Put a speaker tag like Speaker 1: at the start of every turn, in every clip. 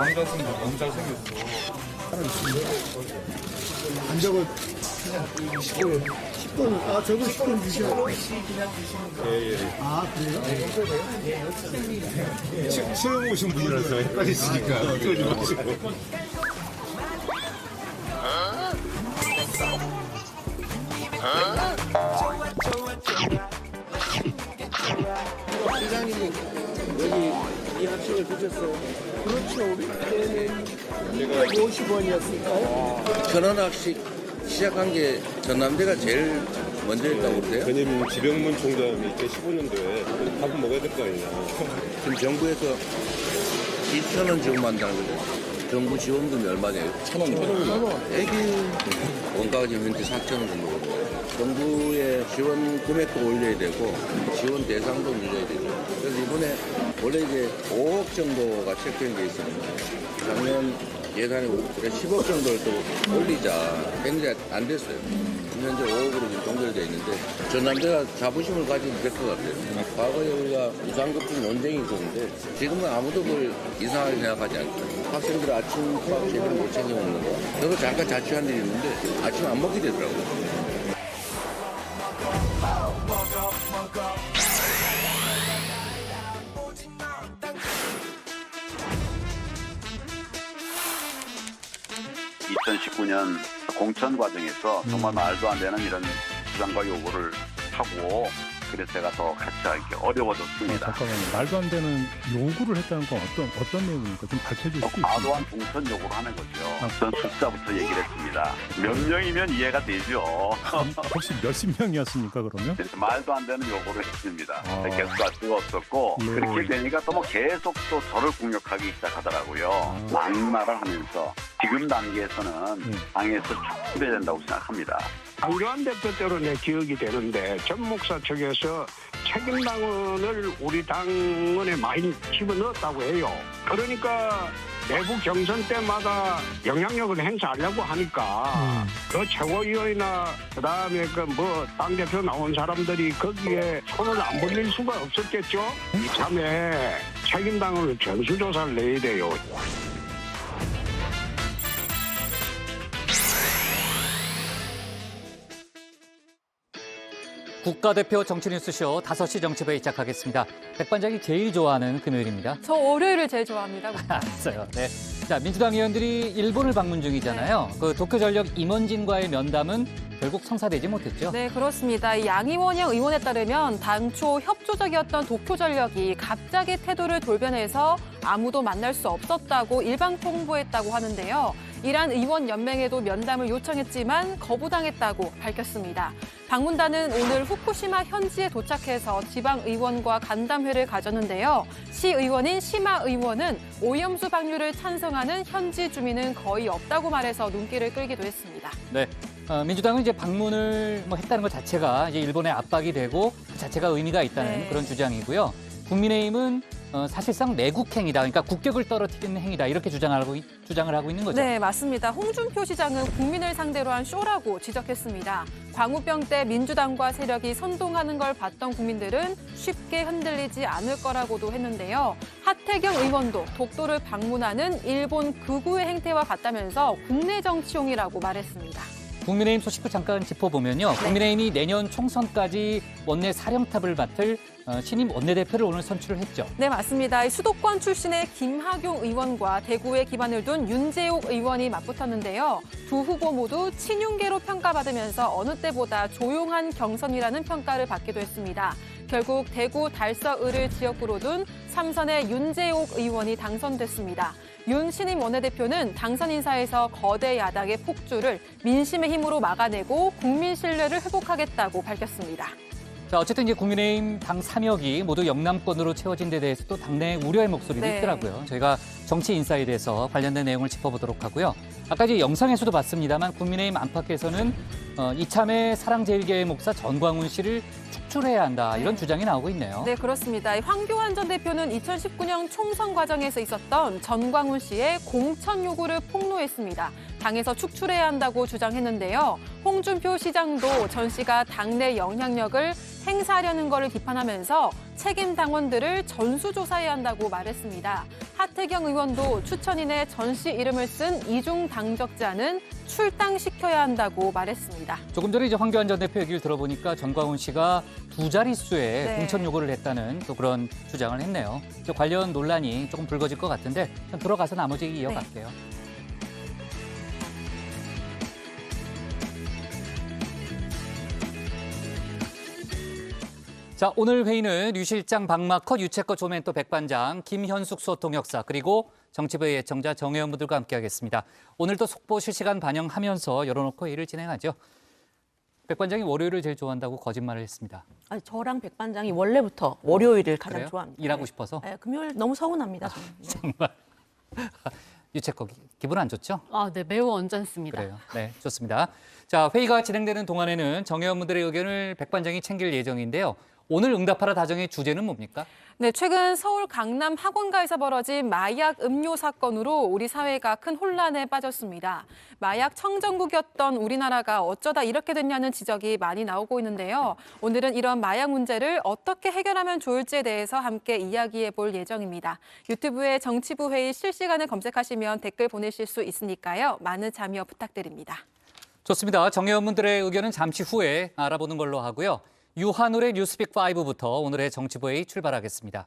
Speaker 1: 강자승도 너무 잘생겼어.
Speaker 2: 하나 있습니다. 안적은 10분. 10분. 아, 저거 10분 드셔야
Speaker 1: 예.
Speaker 2: 아, 그래요?
Speaker 1: 처음 오신 분이라서 헷갈리시니까 그러지 마시고.
Speaker 3: 시장님이 여기 이 학생을 드셨어요?
Speaker 2: 그렇죠. 우리 때는 250원이었을까요?
Speaker 3: 천원학식 시작한 게 전남대가 제일 먼저 했다고 그러세요?
Speaker 4: 왜냐면 지병문 총장이 2015년도에 밥은 먹어야 될 거 아니냐.
Speaker 3: 지금 정부에서 2,000원 지원한다는 거죠. 정부 지원금이 얼마네요? 1,000원. 애기 원가가 지금 현재 4,000원 정도 거든요. 정부의 지원 금액도 올려야 되고 지원 대상도 늘려야 되죠. 그래서 이번에 원래 이제 5억 정도가 책정돼 있었는데 작년 예산에 10억 정도를 또 올리자 했는데 안 됐어요. 현재 5억으로 지금 동결되어 있는데 전남대가 자부심을 가지면 될 것 같아요. 과거에 우리가 무상급식 논쟁이 있었는데 지금은 아무도 그걸 이상하게 생각하지 않죠. 학생들 아침밥 제대로 못 챙겨 먹는 거. 저도 잠깐 자취한 일이 있는데 아침 안 먹게 되더라고요.
Speaker 5: (2019년) 공천 과정에서 정말 말도 안 되는 이런 주장과 요구를 하고 그래서 제가 더 같이 하기 어려워졌습니다.
Speaker 6: 잠깐만요. 말도 안 되는 요구를 했다는 건 어떤 내용입니까? 좀 밝혀줄 수 있습니까?
Speaker 5: 과도한 공천 요구를 하는 거죠. 전 숫자부터 얘기를 했습니다. 몇 명이면 이해가 되죠.
Speaker 6: 혹시 몇십 명이었습니까, 그러면?
Speaker 5: 그래서 말도 안 되는 요구를 했습니다.
Speaker 6: 아.
Speaker 5: 계속 할 수가 없었고
Speaker 6: 네.
Speaker 5: 그렇게 되니까 또 뭐 계속 또 저를 공격하기 시작하더라고요. 막말을 하면서 지금 단계에서는 당에서 축출해야 된다고 생각합니다.
Speaker 7: 안교안 대표 때로 내 기억이 되는데 전 목사 측에서 책임당원을 우리 당원에 많이 집어넣었다고 해요. 그러니까 내부 경선 때마다 영향력을 행사하려고 하니까 그 최고위원이나 그다음에 그 뭐 당대표 나온 사람들이 거기에 손을 안 벌릴 수가 없었겠죠. 이참에 책임당원을 전수조사를 내야 돼요.
Speaker 8: 국가대표 정치뉴스쇼 5시 정치부에 시작하겠습니다. 백반장이 제일 좋아하는 금요일입니다.
Speaker 9: 저 월요일을 제일 좋아합니다.
Speaker 8: 알았어요. 네. 자, 민주당 의원들이 일본을 방문 중이잖아요. 그 도쿄전력 임원진과의 면담은 결국 성사되지 못했죠.
Speaker 9: 네, 그렇습니다. 이 양이원영 의원에 따르면 당초 협조적이었던 도쿄전력이 갑자기 태도를 돌변해서 아무도 만날 수 없었다고 일방 통보했다고 하는데요. 이란 의원연맹에도 면담을 요청했지만 거부당했다고 밝혔습니다. 방문단은 오늘 후쿠시마 현지에 도착해서 지방의원과 간담회를 가졌는데요. 시의원인 시마 의원은 오염수 방류를 찬성하는 현지 주민은 거의 없다고 말해서 눈길을 끌기도 했습니다.
Speaker 8: 네. 민주당은 이제 방문을 했다는 것 자체가 이제 일본의 압박이 되고 그 자체가 의미가 있다는 그런 주장이고요. 국민의힘은 사실상 매국행위다, 그러니까 국격을 떨어뜨리는 행위다 이렇게 주장을 하고 있는 거죠.
Speaker 9: 네, 맞습니다. 홍준표 시장은 국민을 상대로 한 쇼라고 지적했습니다. 광우병 때 민주당과 세력이 선동하는 걸 봤던 국민들은 쉽게 흔들리지 않을 거라고도 했는데요. 하태경 의원도 독도를 방문하는 일본 극우의 행태와 같다면서 국내 정치용이라고 말했습니다.
Speaker 8: 국민의힘 소식도 잠깐 짚어보면요. 국민의힘이 내년 총선까지 원내 사령탑을 맡을 신임 원내대표를 오늘 선출을 했죠.
Speaker 9: 네, 맞습니다. 수도권 출신의 김학용 의원과 대구에 기반을 둔 윤재옥 의원이 맞붙었는데요. 두 후보 모두 친윤계로 평가받으면서 어느 때보다 조용한 경선이라는 평가를 받기도 했습니다. 결국 대구 달서을을 지역구로 둔 삼선의 윤재옥 의원이 당선됐습니다. 윤 신임 원내대표는 당선 인사에서 거대 야당의 폭주를 민심의 힘으로 막아내고 국민 신뢰를 회복하겠다고 밝혔습니다.
Speaker 8: 자, 어쨌든 이제 국민의힘 당 3역이 모두 영남권으로 채워진 데 대해서 또 당내 우려의 목소리도 있더라고요. 저희가 정치 인사이드에서 관련된 내용을 짚어보도록 하고요. 아까 이제 영상에서도 봤습니다만 국민의힘 안팎에서는 이참에 사랑제일교회 목사 전광훈 씨를 축출해야 한다, 이런 주장이 나오고 있네요.
Speaker 9: 네, 그렇습니다. 황교안 전 대표는 2019년 총선 과정에서 있었던 전광훈 씨의 공천 요구를 폭로했습니다. 당에서 축출해야 한다고 주장했는데요. 홍준표 시장도 전 씨가 당내 영향력을 행사하려는 것을 비판하면서 책임 당원들을 전수조사해야 한다고 말했습니다. 하태경 의원도 추천인의 전 씨 이름을 쓴 이중 당적자는 출당시켜야 한다고 말했습니다.
Speaker 8: 조금 전에 이제 황교안 전 대표 얘기를 들어보니까 전광훈 씨가 2자릿수의 공천 요구를 했다는 또 그런 주장을 했네요. 이제 관련 논란이 조금 불거질 것 같은데 들어가서 나머지 이어갈게요. 자, 오늘 회의는 류 실장 박마커, 유채커 조멘토 백반장, 김현숙 소통역사 그리고 정치부의 예청자 정혜원 분들과 함께하겠습니다. 오늘도 속보 실시간 반영하면서 열어놓고 회의를 진행하죠. 백반장이 월요일을 제일 좋아한다고 거짓말을 했습니다.
Speaker 10: 아니, 저랑 백반장이 원래부터 월요일을 가장
Speaker 8: 그래요?
Speaker 10: 좋아합니다.
Speaker 8: 일하고 싶어서?
Speaker 10: 네, 금요일 너무 서운합니다. 저는.
Speaker 8: 정말. 유채커 기분 안 좋죠?
Speaker 11: 네, 매우 언짢습니다.
Speaker 8: 그래요. 네, 좋습니다. 자, 회의가 진행되는 동안에는 정혜원 분들의 의견을 백반장이 챙길 예정인데요. 오늘 응답하라 다정의 주제는 뭡니까?
Speaker 9: 네, 최근 서울 강남 학원가에서 벌어진 마약 음료 사건으로 우리 사회가 큰 혼란에 빠졌습니다. 마약 청정국이었던 우리나라가 어쩌다 이렇게 됐냐는 지적이 많이 나오고 있는데요. 오늘은 이런 마약 문제를 어떻게 해결하면 좋을지에 대해서 함께 이야기해 볼 예정입니다. 유튜브에 정치부 회의 실시간을 검색하시면 댓글 보내실 수 있으니까요. 많은 참여 부탁드립니다.
Speaker 8: 좋습니다. 정혜원 분들의 의견은 잠시 후에 알아보는 걸로 하고요. 유한울의 뉴스픽 5부터 오늘의 정치부회의 출발하겠습니다.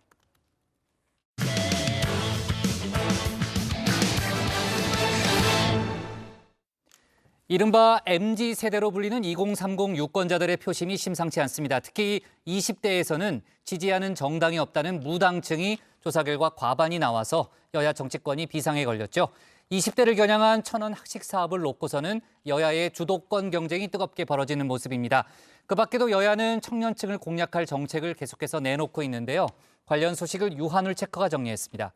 Speaker 8: 이른바 MZ세대로 불리는 2030 유권자들의 표심이 심상치 않습니다. 특히 20대에서는 지지하는 정당이 없다는 무당층이 조사 결과 과반이 나와서 여야 정치권이 비상에 걸렸죠. 20대를 겨냥한 천원 학식 사업을 놓고서는 여야의 주도권 경쟁이 뜨겁게 벌어지는 모습입니다. 그 밖에도 여야는 청년층을 공략할 정책을 계속해서 내놓고 있는데요. 관련 소식을 유한울 체커가 정리했습니다.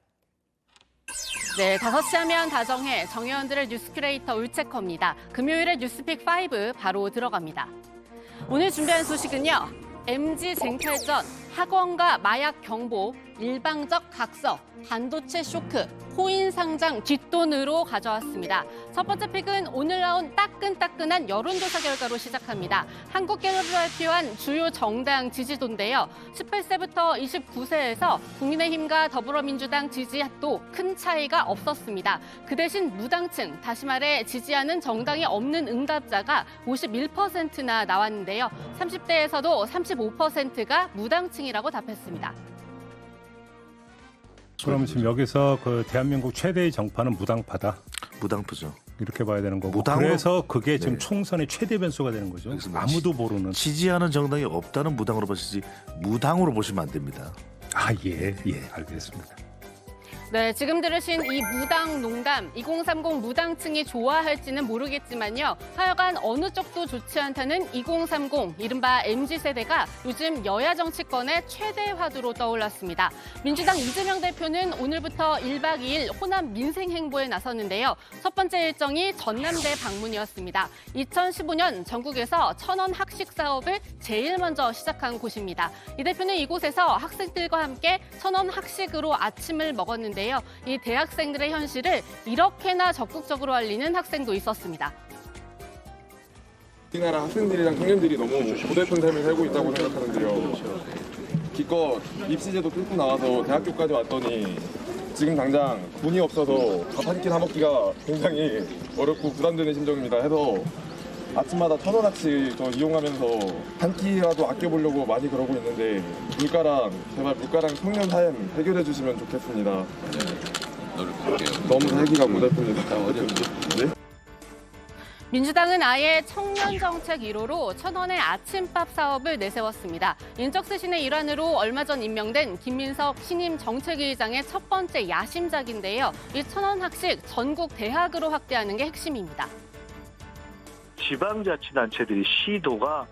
Speaker 11: 네, 5시 하면 다정해 정의원들의 뉴스 큐레이터 울체커입니다. 금요일의 뉴스픽 5 바로 들어갑니다. 오늘 준비한 소식은요. MZ 쟁탈전, 학원가 마약 경보, 일방적 각서, 반도체 쇼크, 코인 상장 뒷돈으로 가져왔습니다. 첫 번째 픽은 오늘 나온 따끈따끈한 여론조사 결과로 시작합니다. 한국갤럽이 발표한 주요 정당 지지도인데요. 18세부터 29세에서 국민의힘과 더불어민주당 지지도 큰 차이가 없었습니다. 그 대신 무당층, 다시 말해 지지하는 정당이 없는 응답자가 51%나 나왔는데요. 30대에서도 35%가 무당층이라고 답했습니다.
Speaker 6: 그럼 지금 여기서 그 대한민국 최대의 정파는 무당파다.
Speaker 12: 무당파죠.
Speaker 6: 이렇게 봐야 되는 거고.
Speaker 12: 무당으로,
Speaker 6: 그래서 그게 지금 총선의 최대 변수가 되는 거죠. 아무도 모르는.
Speaker 12: 지지하는 정당이 없다는 무당으로 보시지 무당으로 보시면 안 됩니다.
Speaker 6: 예, 알겠습니다.
Speaker 11: 네, 지금 들으신 이 무당 농담, 2030 무당층이 좋아할지는 모르겠지만요. 하여간 어느 쪽도 좋지 않다는 2030, 이른바 MZ세대가 요즘 여야 정치권의 최대 화두로 떠올랐습니다. 민주당 이재명 대표는 오늘부터 1박 2일 호남 민생 행보에 나섰는데요. 첫 번째 일정이 전남대 방문이었습니다. 2015년 전국에서 천원 학식 사업을 제일 먼저 시작한 곳입니다. 이 대표는 이곳에서 학생들과 함께 천원 학식으로 아침을 먹었는데 이 대학생들의 현실을 이렇게나 적극적으로 알리는 학생도 있었습니다.
Speaker 13: 우리나라 학생들이랑 청년들이 너무 고달픈 삶을 살고 있다고 생각하는데요. 기껏 입시제도 뚫고 나와서 대학교까지 왔더니 지금 당장 돈이 없어서 밥 한 끼 사 먹기가 굉장히 어렵고 부담되는 심정입니다. 해서 아침마다 천원 학식 저 이용하면서 한 끼라도 아껴보려고 많이 그러고 있는데 제발 물가랑 청년 사연 해결해 주시면 좋겠습니다. 너무 살기가 고달픕니다. 네?
Speaker 11: 민주당은 아예 청년 정책 1호로 천원의 아침밥 사업을 내세웠습니다. 인적쇄신의 일환으로 얼마 전 임명된 김민석 신임 정책위의장의 첫 번째 야심작인데요. 이 천원 학식 전국 대학으로 확대하는 게 핵심입니다.
Speaker 14: 지방자치단체들이 시도가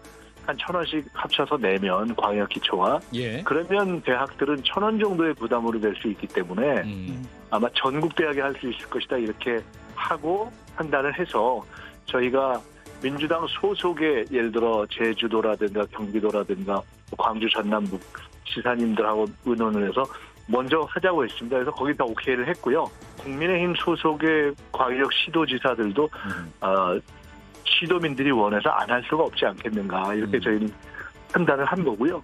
Speaker 14: 한 1,000원씩 합쳐서 내면 광역기초와 그러면 대학들은 1,000원 정도의 부담으로 될 수 있기 때문에 아마 전국 대학에 할 수 있을 것이다 이렇게 하고 판단을 해서 저희가 민주당 소속의 예를 들어 제주도라든가 경기도라든가 광주 전남북 지사님들하고 의논을 해서 먼저 하자고 했습니다. 그래서 거기다 오케이를 했고요. 국민의힘 소속의 광역 시도지사들도 시도민들이 원해서 안 할 수가 없지 않겠는가 이렇게 저희는 판단을 한 거고요.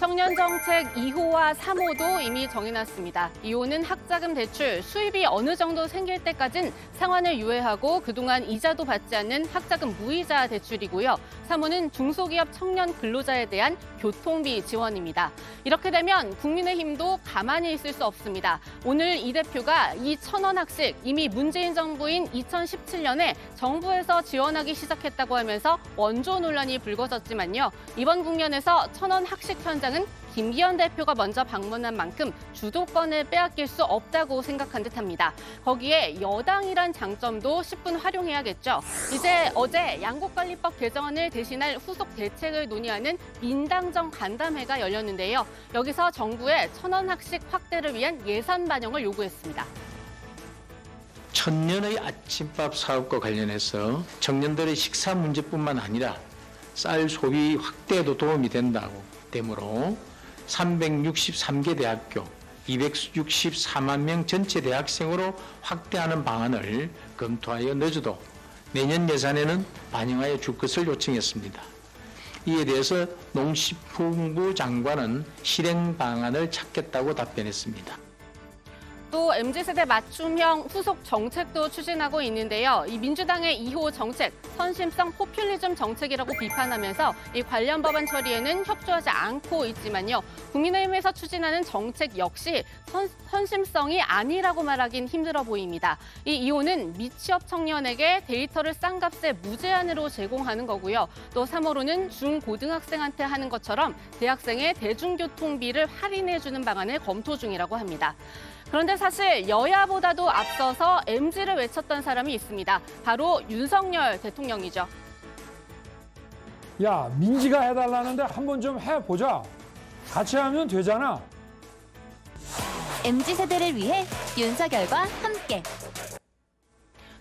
Speaker 11: 청년정책 2호와 3호도 이미 정해놨습니다. 2호는 학자금 대출, 수입이 어느 정도 생길 때까진 상환을 유예하고 그동안 이자도 받지 않는 학자금 무이자 대출이고요. 3호는 중소기업 청년 근로자에 대한 교통비 지원입니다. 이렇게 되면 국민의힘도 가만히 있을 수 없습니다. 오늘 이 대표가 이 1,000원 학식 이미 문재인 정부인 2017년에 정부에서 지원하기 시작했다고 하면서 원조 논란이 불거졌지만요. 이번 국면에서 1,000원 학식 현장은 김기현 대표가 먼저 방문한 만큼 주도권을 빼앗길 수 없다고 생각한 듯합니다. 거기에 여당이란 장점도 10분 활용해야겠죠. 이제 어제 양곡관리법 개정안을 대신할 후속 대책을 논의하는 민당정 간담회가 열렸는데요. 여기서 정부의 1,000원 학식 확대를 위한 예산 반영을 요구했습니다.
Speaker 15: 천년의 아침밥 사업과 관련해서 청년들의 식사 문제뿐만 아니라 쌀 소비 확대에도 도움이 된다고 되므로 363개 대학교, 264만 명 전체 대학생으로 확대하는 방안을 검토하여 늦어도 내년 예산에는 반영하여 줄 것을 요청했습니다. 이에 대해서 농식품부 장관은 실행 방안을 찾겠다고 답변했습니다.
Speaker 11: 또 MZ세대 맞춤형 후속 정책도 추진하고 있는데요. 이 민주당의 2호 정책, 선심성 포퓰리즘 정책이라고 비판하면서 이 관련 법안 처리에는 협조하지 않고 있지만요. 국민의힘에서 추진하는 정책 역시 선심성이 아니라고 말하긴 힘들어 보입니다. 이 2호는 미취업 청년에게 데이터를 싼 값에 무제한으로 제공하는 거고요. 또 3호로는 중고등학생한테 하는 것처럼 대학생의 대중교통비를 할인해주는 방안을 검토 중이라고 합니다. 그런데 사실 여야보다도 앞서서 MZ를 외쳤던 사람이 있습니다. 바로 윤석열 대통령이죠.
Speaker 16: 야, 민지가 해달라는데 한번 좀 해보자. 같이 하면 되잖아.
Speaker 17: MZ세대를 위해 윤석열과 함께.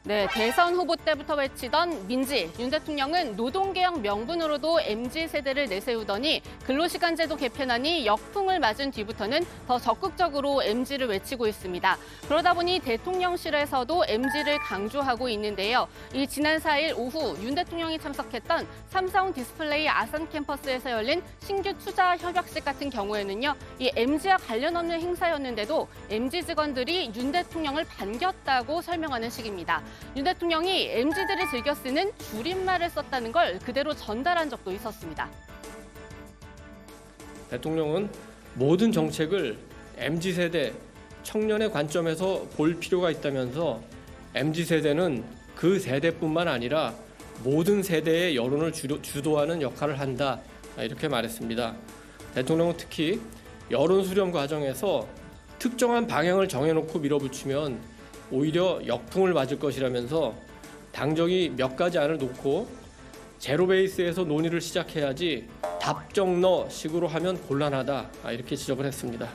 Speaker 11: 네, 대선 후보 때부터 외치던 민지, 윤 대통령은 노동개혁 명분으로도 MZ세대를 내세우더니 근로시간제도 개편안이 역풍을 맞은 뒤부터는 더 적극적으로 MZ를 외치고 있습니다. 그러다 보니 대통령실에서도 MZ를 강조하고 있는데요. 이 지난 4일 오후 윤 대통령이 참석했던 삼성 디스플레이 아산 캠퍼스에서 열린 신규 투자 협약식 같은 경우에는요. 이 MZ와 관련 없는 행사였는데도 MZ 직원들이 윤 대통령을 반겼다고 설명하는 식입니다. 윤 대통령이 MZ들이 즐겨 쓰는 줄임말을 썼다는 걸 그대로 전달한 적도 있었습니다.
Speaker 18: 대통령은 모든 정책을 MZ세대, 청년의 관점에서 볼 필요가 있다면서 MZ세대는 그 세대뿐만 아니라 모든 세대의 여론을 주도하는 역할을 한다, 이렇게 말했습니다. 대통령은 특히 여론 수렴 과정에서 특정한 방향을 정해놓고 밀어붙이면 오히려 역풍을 맞을 것이라면서 당정이 몇 가지 안을 놓고 제로 베이스에서 논의를 시작해야지 답정너식으로 하면 곤란하다, 이렇게 지적을 했습니다.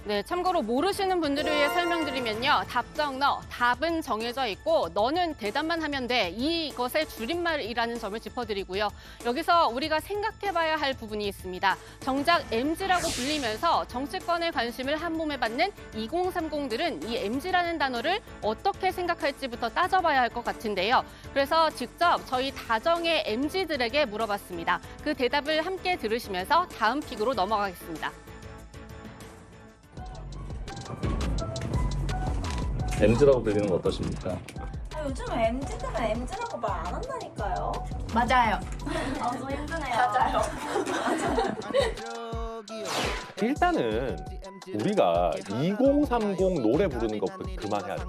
Speaker 11: 네, 참고로 모르시는 분들을 위해 설명드리면요. 답정너, 답은 정해져 있고 너는 대답만 하면 돼. 이것의 줄임말이라는 점을 짚어드리고요. 여기서 우리가 생각해봐야 할 부분이 있습니다. 정작 MZ라고 불리면서 정치권의 관심을 한 몸에 받는 2030들은 이 MZ라는 단어를 어떻게 생각할지부터 따져봐야 할 것 같은데요. 그래서 직접 저희 다정의 MZ들에게 물어봤습니다. 그 대답을 함께 들으시면서 다음 픽으로 넘어가겠습니다.
Speaker 19: MZ라고 불리는 거 어떠십니까?
Speaker 20: 요즘 MZ들은 MZ라고 말 안 한다니까요.
Speaker 17: 맞아요.
Speaker 20: 저 힘드네요. 맞아요.
Speaker 4: 일단은 우리가 2030 노래 부르는 것부터 그만해야 돼.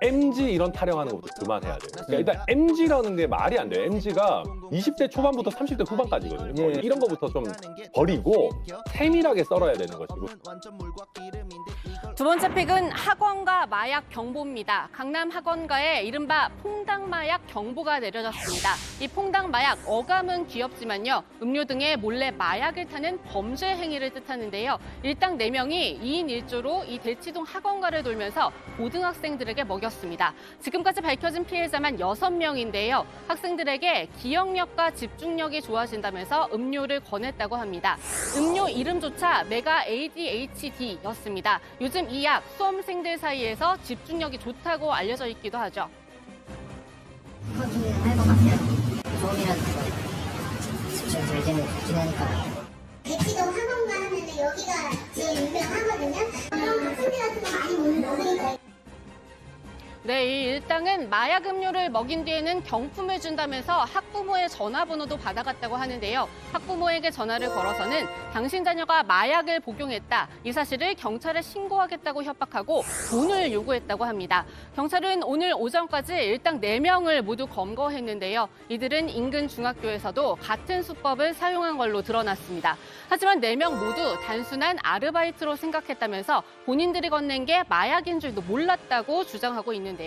Speaker 4: MZ 이런 타령하는 것부터 그만해야 돼. 그러니까 일단 MZ라는 게 말이 안 돼요. MZ가 20대 초반부터 30대 후반까지거든요. 이런 거부터 좀 버리고 세밀하게 썰어야 되는 것이고.
Speaker 11: 두 번째 픽은 학원가 마약 경보입니다. 강남 학원가에 이른바 퐁당 마약 경보가 내려졌습니다. 이 퐁당 마약, 어감은 귀엽지만요. 음료 등에 몰래 마약을 타는 범죄 행위를 뜻하는데요. 일당 4명이 2인 1조로 이 대치동 학원가를 돌면서 고등학생들에게 먹였습니다. 지금까지 밝혀진 피해자만 6명인데요. 학생들에게 기억력과 집중력이 좋아진다면서 음료를 권했다고 합니다. 음료 이름조차 메가 ADHD였습니다. 요즘 이 약 수험생들 사이에서 집중력이 좋다고 알려져 있기도 하죠.
Speaker 21: 그건 좀 할 것 같아요. 수험이라는 거 집중 잘 되면 좋긴 하니까. 대치동 여기가 제일 유명하거든요. 그런 술배 같은 거 많이 먹으니까.
Speaker 11: 네, 이 일당은 마약 음료를 먹인 뒤에는 경품을 준다면서 학부모의 전화번호도 받아갔다고 하는데요. 학부모에게 전화를 걸어서는 당신 자녀가 마약을 복용했다. 이 사실을 경찰에 신고하겠다고 협박하고 돈을 요구했다고 합니다. 경찰은 오늘 오전까지 일당 4명을 모두 검거했는데요. 이들은 인근 중학교에서도 같은 수법을 사용한 걸로 드러났습니다. 하지만 4명 모두 단순한 아르바이트로 생각했다면서 본인들이 건넨 게 마약인 줄도 몰랐다고 주장하고 있는데요.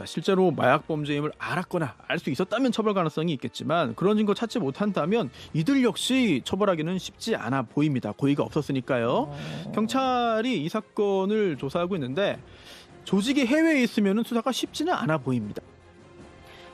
Speaker 1: 실제로 마약 범죄임을 알았거나 알 수 있었다면 처벌 가능성이 있겠지만 그런 증거 찾지 못한다면 이들 역시 처벌하기는 쉽지 않아 보입니다. 고의가 없었으니까요. 경찰이 이 사건을 조사하고 있는데 조직이 해외에 있으면 수사가 쉽지는 않아 보입니다.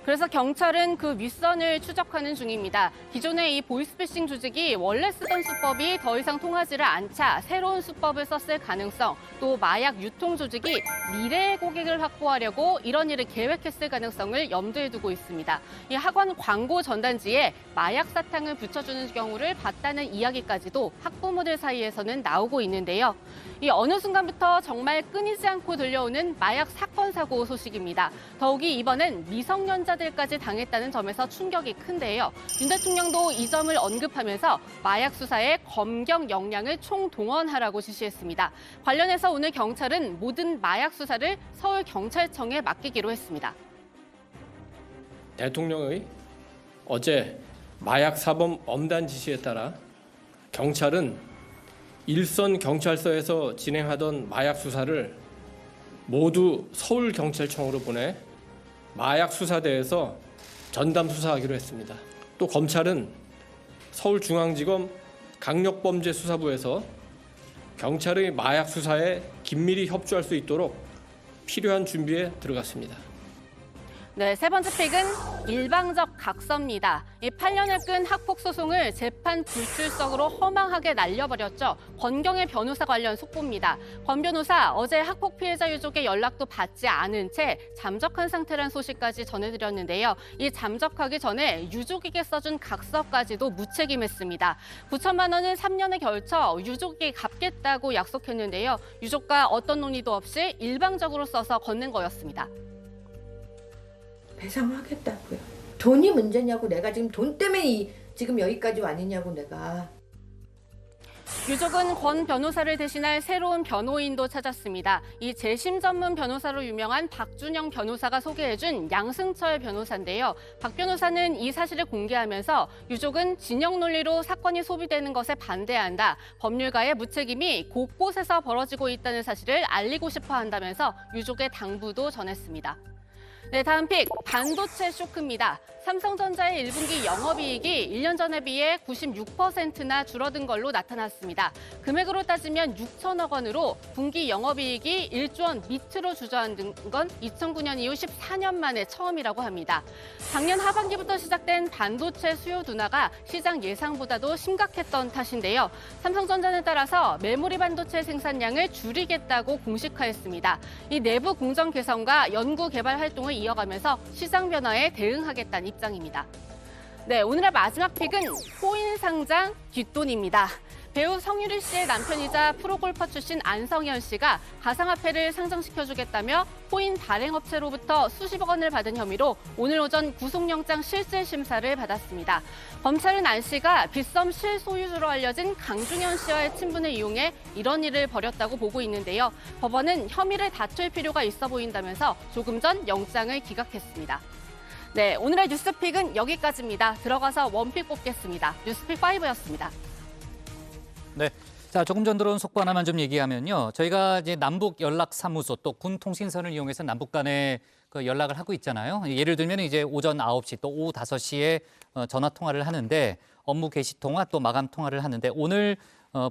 Speaker 11: 그래서 경찰은 그 윗선을 추적하는 중입니다. 기존의 이 보이스피싱 조직이 원래 쓰던 수법이 더 이상 통하지를 않자 새로운 수법을 썼을 가능성, 또 마약 유통 조직이 미래의 고객을 확보하려고 이런 일을 계획했을 가능성을 염두에 두고 있습니다. 이 학원 광고 전단지에 마약 사탕을 붙여주는 경우를 봤다는 이야기까지도 학부모들 사이에서는 나오고 있는데요. 이 어느 순간부터 정말 끊이지 않고 들려오는 마약 사건 사고 소식입니다. 더욱이 이번엔 미성년자들까지 당했다는 점에서 충격이 큰데요. 윤 대통령도 이 점을 언급하면서 마약 수사에 검경 역량을 총동원하라고 지시했습니다. 관련해서 오늘 경찰은 모든 마약 수사를 서울경찰청에 맡기기로 했습니다.
Speaker 18: 대통령의 어제 마약 사범 엄단 지시에 따라 경찰은 일선 경찰서에서 진행하던 마약 수사를 모두 서울경찰청으로 보내 마약 수사대에서 전담 수사하기로 했습니다. 또 검찰은 서울중앙지검 강력범죄수사부에서 경찰의 마약 수사에 긴밀히 협조할 수 있도록 필요한 준비에 들어갔습니다.
Speaker 11: 네, 세 번째 픽은 일방적 각서입니다. 이 8년을 끈 학폭 소송을 재판 불출석으로 허망하게 날려버렸죠. 권경의 변호사 관련 속보입니다. 권 변호사 어제 학폭 피해자 유족의 연락도 받지 않은 채 잠적한 상태란 소식까지 전해드렸는데요. 이 잠적하기 전에 유족에게 써준 각서까지도 무책임했습니다. 9천만 원은 3년에 걸쳐 유족이 갚겠다고 약속했는데요. 유족과 어떤 논의도 없이 일방적으로 써서 건넨 거였습니다.
Speaker 22: 배상하겠다고요. 돈이 문제냐고, 내가 지금 돈 때문에 지금 여기까지 왔느냐고 내가.
Speaker 11: 유족은 권 변호사를 대신할 새로운 변호인도 찾았습니다. 이 재심 전문 변호사로 유명한 박준영 변호사가 소개해준 양승철 변호사인데요. 박 변호사는 이 사실을 공개하면서 유족은 진영 논리로 사건이 소비되는 것에 반대한다. 법률가의 무책임이 곳곳에서 벌어지고 있다는 사실을 알리고 싶어 한다면서 유족의 당부도 전했습니다. 네, 다음 픽 반도체 쇼크입니다. 삼성전자의 1분기 영업이익이 1년 전에 비해 96%나 줄어든 걸로 나타났습니다. 금액으로 따지면 6천억 원으로 분기 영업이익이 1조 원 밑으로 주저앉은 건 2009년 이후 14년 만에 처음이라고 합니다. 작년 하반기부터 시작된 반도체 수요 둔화가 시장 예상보다도 심각했던 탓인데요. 삼성전자는 따라서 메모리 반도체 생산량을 줄이겠다고 공식화했습니다. 이 내부 공정 개선과 연구 개발 활동을 이어가면서 시장 변화에 대응하겠다는 입장입니다. 네, 오늘의 마지막 픽은 코인 상장 뒷돈입니다. 배우 성유리 씨의 남편이자 프로골퍼 출신 안성현 씨가 가상화폐를 상장시켜주겠다며 코인 발행업체로부터 수십억 원을 받은 혐의로 오늘 오전 구속영장 실질심사를 받았습니다. 검찰은 안 씨가 빗썸 실소유주로 알려진 강중현 씨와의 친분을 이용해 이런 일을 벌였다고 보고 있는데요. 법원은 혐의를 다툴 필요가 있어 보인다면서 조금 전 영장을 기각했습니다. 네, 오늘의 뉴스픽은 여기까지입니다. 들어가서 원픽 뽑겠습니다. 뉴스픽 5였습니다.
Speaker 8: 네. 자, 조금 전 들어온 속보 하나만 좀 얘기하면요. 저희가 이제 남북 연락 사무소 또 군 통신선을 이용해서 남북 간에 그 연락을 하고 있잖아요. 예를 들면 이제 오전 9시 또 오후 5시에 전화 통화를 하는데 업무 개시 통화 또 마감 통화를 하는데 오늘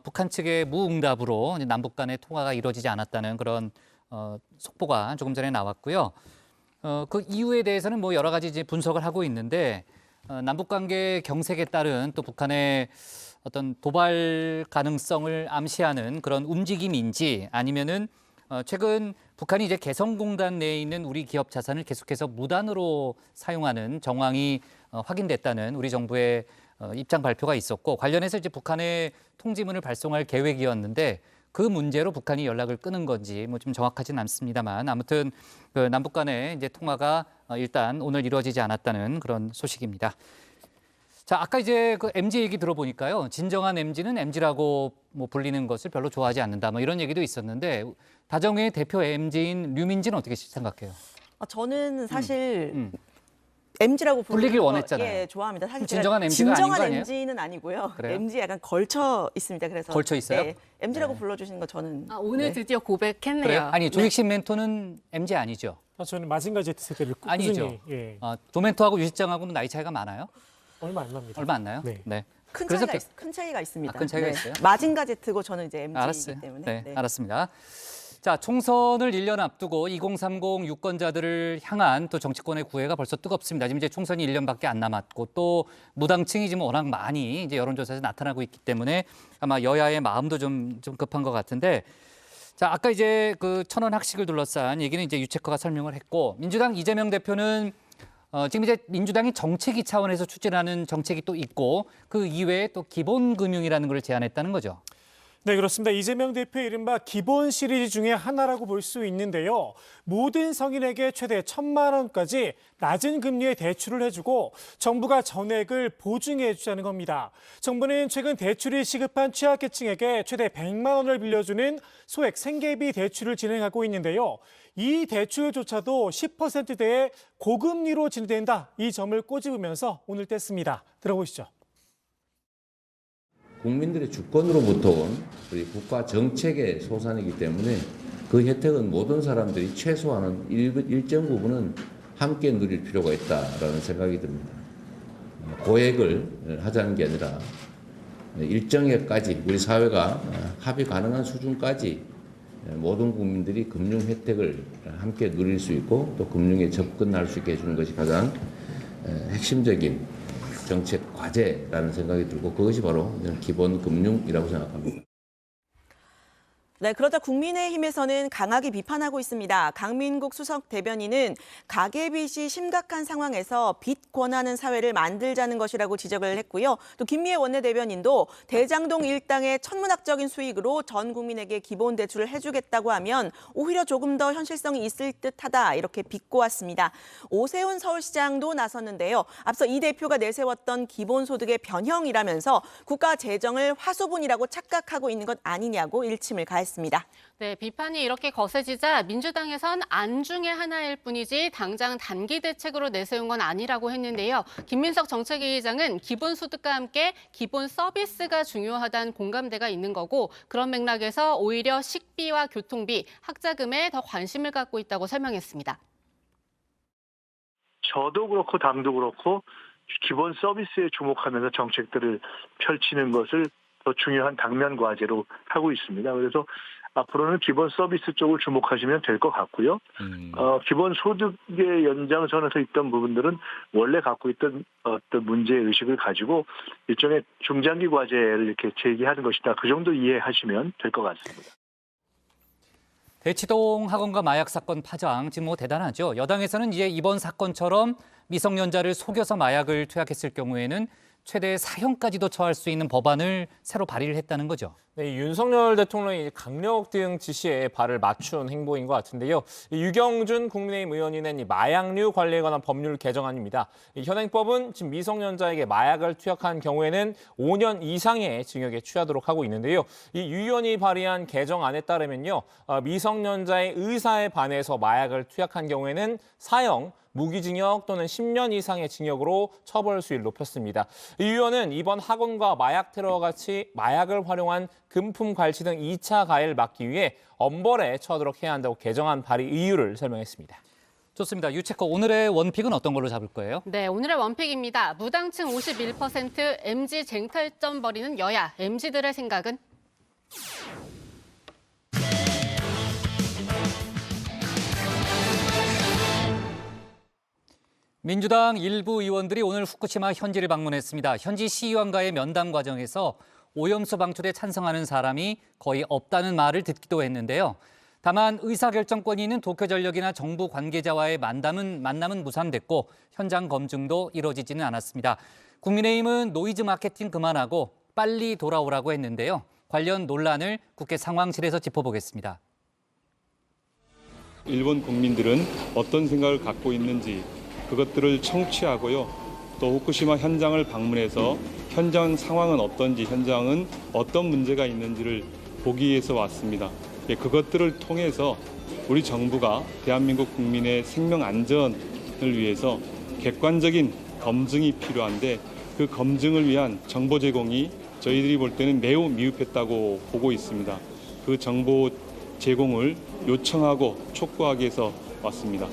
Speaker 8: 북한 측의 무응답으로 남북 간의 통화가 이루어지지 않았다는 그런 속보가 조금 전에 나왔고요. 그 이유에 대해서는 뭐 여러 가지 이제 분석을 하고 있는데 남북 관계 경색에 따른 또 북한의 어떤 도발 가능성을 암시하는 그런 움직임인지 아니면은 최근 북한이 이제 개성공단 내에 있는 우리 기업 자산을 계속해서 무단으로 사용하는 정황이 확인됐다는 우리 정부의 입장 발표가 있었고 관련해서 이제 북한에 통지문을 발송할 계획이었는데 그 문제로 북한이 연락을 끊은 건지 뭐 좀 정확하진 않습니다만 아무튼 그 남북 간의 이제 통화가 일단 오늘 이루어지지 않았다는 그런 소식입니다. 자, 아까 이제 그 MZ 얘기 들어보니까요. 진정한 MZ는 MZ라고 뭐 불리는 것을 별로 좋아하지 않는다. 뭐 이런 얘기도 있었는데 다정회의 대표 MZ인 류민지는 어떻게 생각해요?
Speaker 10: 저는 사실 MZ라고
Speaker 8: 불리길 원했잖아요.
Speaker 10: 예, 좋아합니다. 사실
Speaker 8: 진정한 MZ가 아닌 거 아니에요?
Speaker 10: MZ는 아니고요.
Speaker 8: 그래요?
Speaker 10: MZ 약간 걸쳐 있습니다. 그래서
Speaker 8: 걸쳐 있어요?
Speaker 10: 네, MZ라고 불러주시는 거 저는
Speaker 11: 오늘 드디어 고백했네요.
Speaker 8: 그래요? 아니 조익신 멘토는 MZ 아니죠?
Speaker 2: 저는 마징가 Z 세대를 꾸준히
Speaker 8: 아니죠.
Speaker 2: 예.
Speaker 8: 도멘토하고 유실장하고는 나이 차이가 많아요?
Speaker 2: 얼마 안 납니다.
Speaker 8: 얼마 안 나요?
Speaker 2: 네.
Speaker 10: 큰
Speaker 8: 그래서
Speaker 10: 차이가 있습니다.
Speaker 8: 큰 차이가 있어요?
Speaker 10: 마징가 Z고 저는 이제 MZ이기
Speaker 8: 알았어요.
Speaker 10: 때문에.
Speaker 8: 네, 알았습니다. 자, 총선을 1년 앞두고 2030 유권자들을 향한 또 정치권의 구애가 벌써 뜨겁습니다. 지금 이제 총선이 1년밖에 안 남았고 또 무당층이 지금 워낙 많이 이제 여론조사에서 나타나고 있기 때문에 아마 여야의 마음도 좀 급한 것 같은데 자, 아까 이제 그 천원 학식을 둘러싼 얘기는 이제 유체커가 설명을 했고 민주당 이재명 대표는 지금 이제 민주당이 정책위 차원에서 추진하는 정책이 또 있고 그 이외에 또 기본금융이라는 걸 제안했다는 거죠.
Speaker 2: 네, 그렇습니다. 이재명 대표의 이른바 기본 시리즈 중에 하나라고 볼 수 있는데요. 모든 성인에게 최대 1,000만 원까지 낮은 금리의 대출을 해주고 정부가 전액을 보증해 주자는 겁니다. 정부는 최근 대출이 시급한 취약계층에게 최대 100만 원을 빌려주는 소액 생계비 대출을 진행하고 있는데요. 이 대출조차도 10%대의 고금리로 진행된다. 이 점을 꼬집으면서 오늘 뗐습니다. 들어보시죠.
Speaker 3: 국민들의 주권으로부터 온 우리 국가 정책의 소산이기 때문에 그 혜택은 모든 사람들이 최소한은 일정 부분은 함께 누릴 필요가 있다라는 생각이 듭니다. 고액을 하자는 게 아니라 일정액까지 우리 사회가 합의 가능한 수준까지 모든 국민들이 금융 혜택을 함께 누릴 수 있고 또 금융에 접근할 수 있게 해주는 것이 가장 핵심적인 정책 과제라는 생각이 들고 그것이 바로 기본 금융이라고 생각합니다.
Speaker 10: 네, 그러자 국민의힘에서는 강하게 비판하고 있습니다. 강민국 수석 대변인은 가계빚이 심각한 상황에서 빚 권하는 사회를 만들자는 것이라고 지적을 했고요. 또 김미애 원내대변인도 대장동 일당의 천문학적인 수익으로 전 국민에게 기본 대출을 해주겠다고 하면 오히려 조금 더 현실성이 있을 듯하다 이렇게 비꼬았습니다. 오세훈 서울시장도 나섰는데요. 앞서 이 대표가 내세웠던 기본소득의 변형이라면서 국가 재정을 화수분이라고 착각하고 있는 것 아니냐고 일침을 가했습니다.
Speaker 11: 네, 비판이 이렇게 거세지자 민주당에선 안중의 하나일 뿐이지 당장 단기 대책으로 내세운 건 아니라고 했는데요. 김민석 정책위의장은 기본소득과 함께 기본 서비스가 중요하다는 공감대가 있는 거고 그런 맥락에서 오히려 식비와 교통비, 학자금에 더 관심을 갖고 있다고 설명했습니다.
Speaker 14: 저도 그렇고 당도 그렇고 기본 서비스에 주목하면서 정책들을 펼치는 것을 더 중요한 당면 과제로 하고 있습니다. 그래서 앞으로는 기본 서비스 쪽을 주목하시면 될 것 같고요. 기본 소득의 연장선에서 있던 부분들은 원래 갖고 있던 어떤 문제의식을 가지고 일종의 중장기 과제를 이렇게 제기하는 것이다. 그 정도 이해하시면 될 것 같습니다.
Speaker 8: 대치동 학원과 마약 사건 파장 지금 뭐 대단하죠. 여당에서는 이제 이번 사건처럼 미성년자를 속여서 마약을 투약했을 경우에는 최대 사형까지도 처할 수 있는 법안을 새로 발의를 했다는 거죠.
Speaker 23: 네, 윤석열 대통령이 강력 대응 지시에 발을 맞춘 행보인 것 같은데요. 유경준 국민의힘 의원이 낸 이 마약류 관리에 관한 법률 개정안입니다. 이 현행법은 지금 미성년자에게 마약을 투약한 경우에는 5년 이상의 징역에 취하도록 하고 있는데요. 이 유 의원이 발의한 개정안에 따르면요, 미성년자의 의사에 반해서 마약을 투약한 경우에는 사형, 무기징역 또는 10년 이상의 징역으로 처벌 수위를 높였습니다. 이 의원은 이번 학원과 마약 테러와 같이 마약을 활용한 금품 갈취 등 2차 가해를 막기 위해 엄벌에 처하도록 해야 한다고 개정안 발의 이유를 설명했습니다.
Speaker 8: 좋습니다. 유체커 오늘의 원픽은 어떤 걸로 잡을 거예요?
Speaker 11: 네, 오늘의 원픽입니다. 무당층 51%, MZ 쟁탈전 벌이는 여야, MZ들의 생각은?
Speaker 8: 민주당 일부 의원들이 오늘 후쿠시마 현지를 방문했습니다. 현지 시의원과의 면담 과정에서 오염수 방출에 찬성하는 사람이 거의 없다는 말을 듣기도 했는데요. 다만 의사결정권이 있는 도쿄전력이나 정부 관계자와의 만남은 무산됐고 현장 검증도 이뤄지지는 않았습니다. 국민의힘은 노이즈 마케팅 그만하고 빨리 돌아오라고 했는데요. 관련 논란을 국회 상황실에서 짚어보겠습니다.
Speaker 5: 일본 국민들은 어떤 생각을 갖고 있는지 그것들을 청취하고요. 또 후쿠시마 현장을 방문해서 현장 상황은 어떤지, 현장은 어떤 문제가 있는지를 보기 위해서 왔습니다. 그것들을 통해서 우리 정부가 대한민국 국민의 생명 안전을 위해서 객관적인 검증이 필요한데 그 검증을 위한 정보 제공이 저희들이 볼 때는 매우 미흡했다고 보고 있습니다. 그 정보 제공을 요청하고 촉구하기 위해서 왔습니다.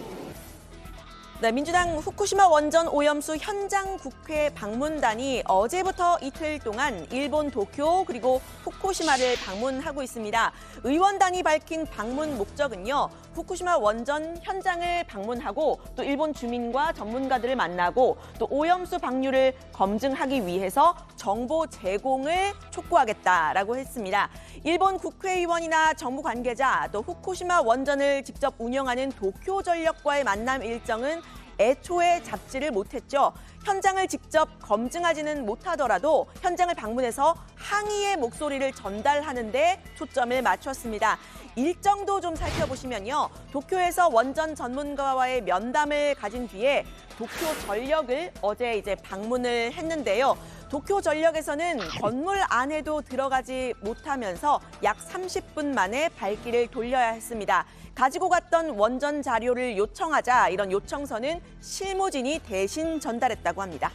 Speaker 10: 네, 민주당 후쿠시마 원전 오염수 현장 국회 방문단이 어제부터 이틀 동안 일본 도쿄 그리고 후쿠시마를 방문하고 있습니다. 의원단이 밝힌 방문 목적은요. 후쿠시마 원전 현장을 방문하고 또 일본 주민과 전문가들을 만나고 또 오염수 방류를 검증하기 위해서 정보 제공을 촉구하겠다라고 했습니다. 일본 국회의원이나 정부 관계자 또 후쿠시마 원전을 직접 운영하는 도쿄전력과의 만남 일정은 애초에 잡지를 못했죠. 현장을 직접 검증하지는 못하더라도 현장을 방문해서 항의의 목소리를 전달하는 데 초점을 맞췄습니다. 일정도 좀 살펴보시면요. 도쿄에서 원전 전문가와의 면담을 가진 뒤에 도쿄전력을 어제 방문을 했는데요. 도쿄전력에서는 건물 안에도 들어가지 못하면서 약 30분 만에 발길을 돌려야 했습니다. 가지고 갔던 원전 자료를 요청하자 이런 요청서는 실무진이 대신 전달했다고 합니다.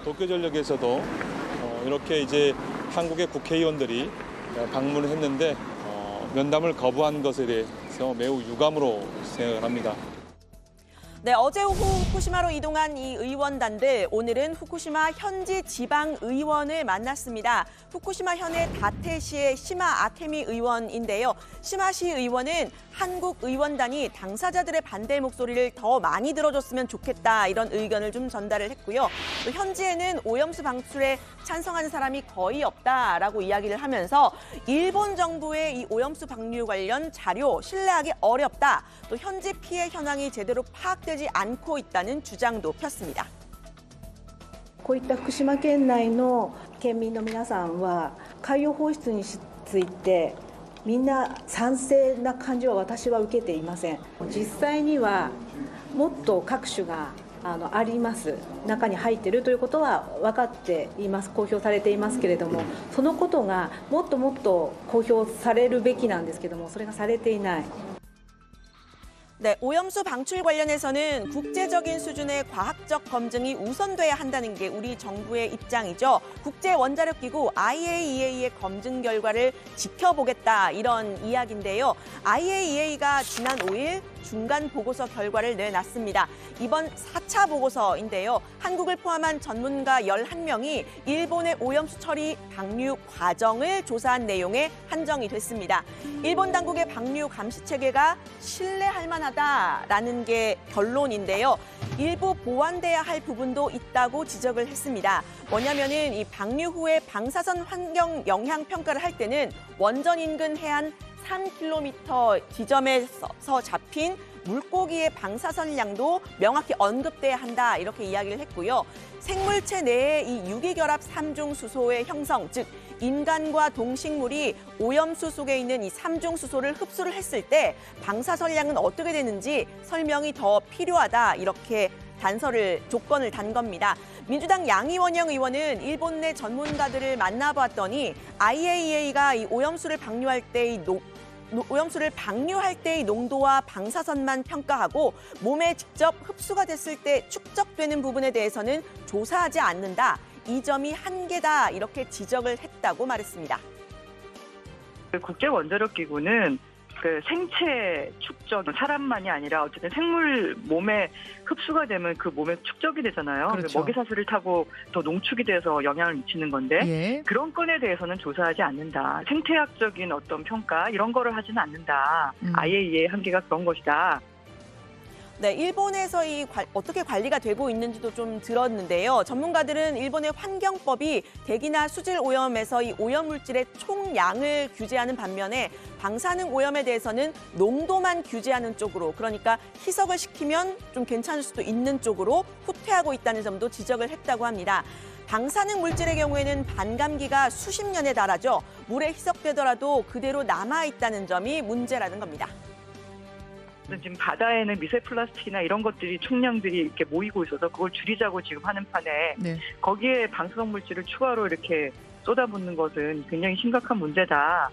Speaker 5: 도쿄전력에서도 이렇게 한국의 국회의원들이 방문을 했는데 면담을 거부한 것에 대해서 매우 유감으로 생각을 합니다.
Speaker 10: 네, 어제 오후 후쿠시마로 이동한 이 의원단들 오늘은 후쿠시마 현지 지방의원을 만났습니다. 후쿠시마 현의 다테시의 시마 아테미 의원인데요. 시마시 의원은 한국 의원단이 당사자들의 반대 목소리를 더 많이 들어줬으면 좋겠다 이런 의견을 좀 전달을 했고요. 또 현지에는 오염수 방출에 찬성하는 사람이 거의 없다라고 이야기를 하면서 일본 정부의 이 오염수 방류 관련 자료 신뢰하기 어렵다. 또 현지 피해 현황이 제대로 파악되지 않고 있다는 주장도 폈습니다.
Speaker 7: こういった福島県内の県民の皆さんは海洋放出についてみんな賛成な感じは私は受けていません。実際にはもっと各種があります。中に入っているということは分かっています。公表されていますけれども、そのことがもっともっと公表されるべきなんですけども、それがされていない。
Speaker 10: 네, 오염수 방출 관련해서는 국제적인 수준의 과학적 검증이 우선돼야 한다는 게 우리 정부의 입장이죠. 국제원자력기구 IAEA의 검증 결과를 지켜보겠다 이런 이야기인데요. IAEA가 지난 5일 중간 보고서 결과를 내놨습니다. 이번 4차 보고서인데요. 한국을 포함한 전문가 11명이 일본의 오염수 처리 방류 과정을 조사한 내용에 한정이 됐습니다. 일본 당국의 방류 감시 체계가 신뢰할 만하다라는 게 결론인데요. 일부 보완돼야 할 부분도 있다고 지적을 했습니다. 뭐냐면은 이 방류 후에 방사선 환경 영향 평가를 할 때는 원전 인근 해안 3km 지점에서 잡힌 물고기의 방사선량도 명확히 언급돼야 한다 이렇게 이야기를 했고요. 생물체 내에 이 유기결합 3중 수소의 형성, 즉 인간과 동식물이 오염수 속에 있는 이 3중 수소를 흡수를 했을 때 방사선량은 어떻게 되는지 설명이 더 필요하다 이렇게 조건을 단 겁니다. 민주당 양이원영 의원은 일본 내 전문가들을 만나봤더니 IAEA가 이 오염수를 방류할 때의 농도와 방사선만 평가하고 몸에 직접 흡수가 됐을 때 축적되는 부분에 대해서는 조사하지 않는다. 이 점이 한계다 이렇게 지적을 했다고 말했습니다.
Speaker 9: 국제원자력기구는 그 생체 축적, 사람만이 아니라 어쨌든 생물 몸에 흡수가 되면 그 몸에 축적이 되잖아요.
Speaker 24: 그렇죠.
Speaker 9: 먹이사슬을 타고 더 농축이 돼서 영향을 미치는 건데
Speaker 24: 예.
Speaker 9: 그런 건에 대해서는 조사하지 않는다. 생태학적인 어떤 평가 이런 거를 하지는 않는다. IAEA의 한계가 그런 것이다.
Speaker 10: 네, 일본에서 어떻게 관리가 되고 있는지도 좀 들었는데요. 전문가들은 일본의 환경법이 대기나 수질 오염에서 이 오염물질의 총량을 규제하는 반면에 방사능 오염에 대해서는 농도만 규제하는 쪽으로, 그러니까 희석을 시키면 좀 괜찮을 수도 있는 쪽으로 후퇴하고 있다는 점도 지적을 했다고 합니다. 방사능 물질의 경우에는 반감기가 수십 년에 달하죠. 물에 희석되더라도 그대로 남아있다는 점이 문제라는 겁니다.
Speaker 9: 지금 바다에는 미세 플라스틱이나 이런 것들이 총량들이 이렇게 모이고 있어서 그걸 줄이자고 지금 하는 판에 거기에 방사성 물질을 추가로 이렇게 쏟아붓는 것은 굉장히 심각한 문제다.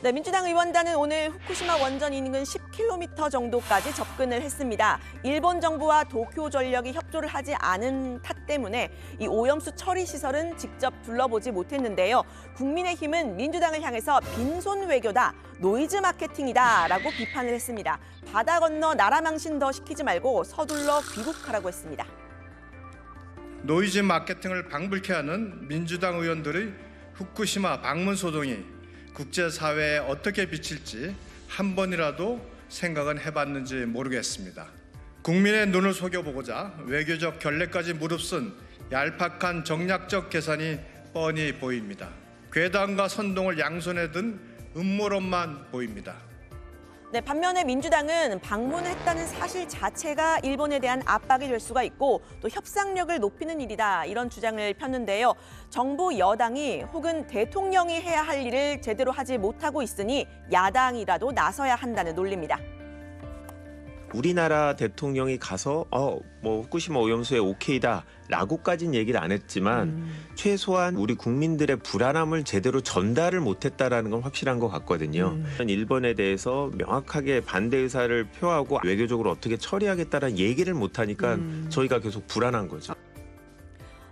Speaker 10: 네, 민주당 의원단은 오늘 후쿠시마 원전 인근 10km 정도까지 접근을 했습니다. 일본 정부와 도쿄전력이 협조를 하지 않은 탓 때문에 이 오염수 처리 시설은 직접 둘러보지 못했는데요. 국민의힘은 민주당을 향해서 빈손 외교다, 노이즈 마케팅이다라고 비판을 했습니다. 바다 건너 나라 망신 더 시키지 말고 서둘러 귀국하라고 했습니다.
Speaker 6: 노이즈 마케팅을 방불케 하는 민주당 의원들의 후쿠시마 방문 소동이 국제사회에 어떻게 비칠지 한 번이라도 생각은 해봤는지 모르겠습니다. 국민의 눈을 속여보고자 외교적 결례까지 무릅쓴 얄팍한 정략적 계산이 뻔히 보입니다. 괴담과 선동을 양손에 든 음모론만 보입니다.
Speaker 10: 네, 반면에 민주당은 방문을 했다는 사실 자체가 일본에 대한 압박이 될 수가 있고 또 협상력을 높이는 일이다, 이런 주장을 폈는데요. 정부 여당이 혹은 대통령이 해야 할 일을 제대로 하지 못하고 있으니 야당이라도 나서야 한다는 논리입니다.
Speaker 12: 우리나라 대통령이 가서 후쿠시마 오염수에 오케이다라고까지는 얘기를 안 했지만 최소한 우리 국민들의 불안함을 제대로 전달을 못했다라는 건 확실한 것 같거든요. 일본에 대해서 명확하게 반대 의사를 표하고 외교적으로 어떻게 처리하겠다라는 얘기를 못하니까 저희가 계속 불안한 거죠.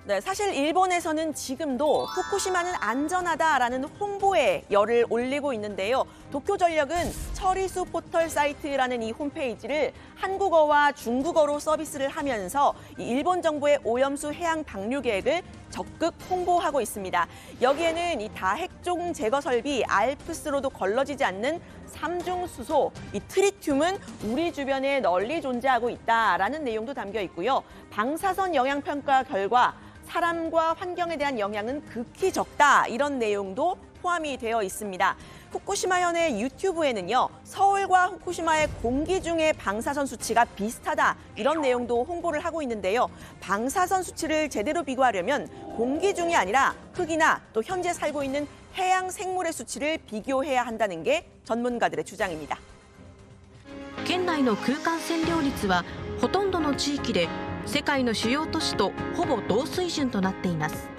Speaker 10: 네, 사실 일본에서는 지금도 후쿠시마는 안전하다라는 홍보에 열을 올리고 있는데요. 도쿄전력은 처리수 포털 사이트라는 이 홈페이지를 한국어와 중국어로 서비스를 하면서 이 일본 정부의 오염수 해양 방류 계획을 적극 홍보하고 있습니다. 여기에는 이 다핵종 제거 설비 알프스로도 걸러지지 않는 삼중 수소, 이 트리튬은 우리 주변에 널리 존재하고 있다라는 내용도 담겨 있고요. 방사선 영향 평가 결과 사람과 환경에 대한 영향은 극히 적다, 이런 내용도 포함이 되어 있습니다. 후쿠시마현의 유튜브에는요, 서울과 후쿠시마의 공기 중의 방사선 수치가 비슷하다, 이런 내용도 홍보를 하고 있는데요. 방사선 수치를 제대로 비교하려면 공기 중이 아니라 흙이나 또 현재 살고 있는 해양 생물의 수치를 비교해야 한다는 게 전문가들의 주장입니다.
Speaker 13: 県内の空間線量率はほとんどの地域で世界の主要都市とほぼ同水準となっています.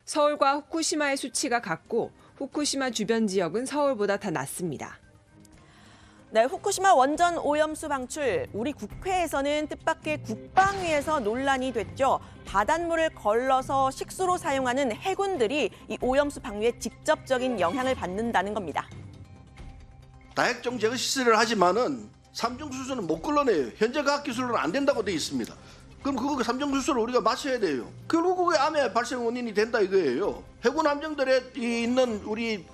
Speaker 24: 서울과 후쿠시마의 수치가 같고 후쿠시마 주변 지역은 서울보다 더 낮습니다.
Speaker 10: 네, 후쿠시마 원전 오염수 방출, 우리 국회에서는 뜻밖의 국방위에서 논란이 됐죠. 바닷물을 걸러서 식수로 사용하는 해군들이 이 오염수 방류에 직접적인 영향을 받는다는 겁니다.
Speaker 25: 다핵종 제거 시설을 하지만은 삼중수소는 못 걸러내요. 현재 과학기술로는 안 된다고 돼 있습니다. 그럼 그거 삼중수소를 우리가 마셔야 돼요. 결국 그게 암의 발생 원인이 된다 이거예요. 해군 함정들에 있는 우리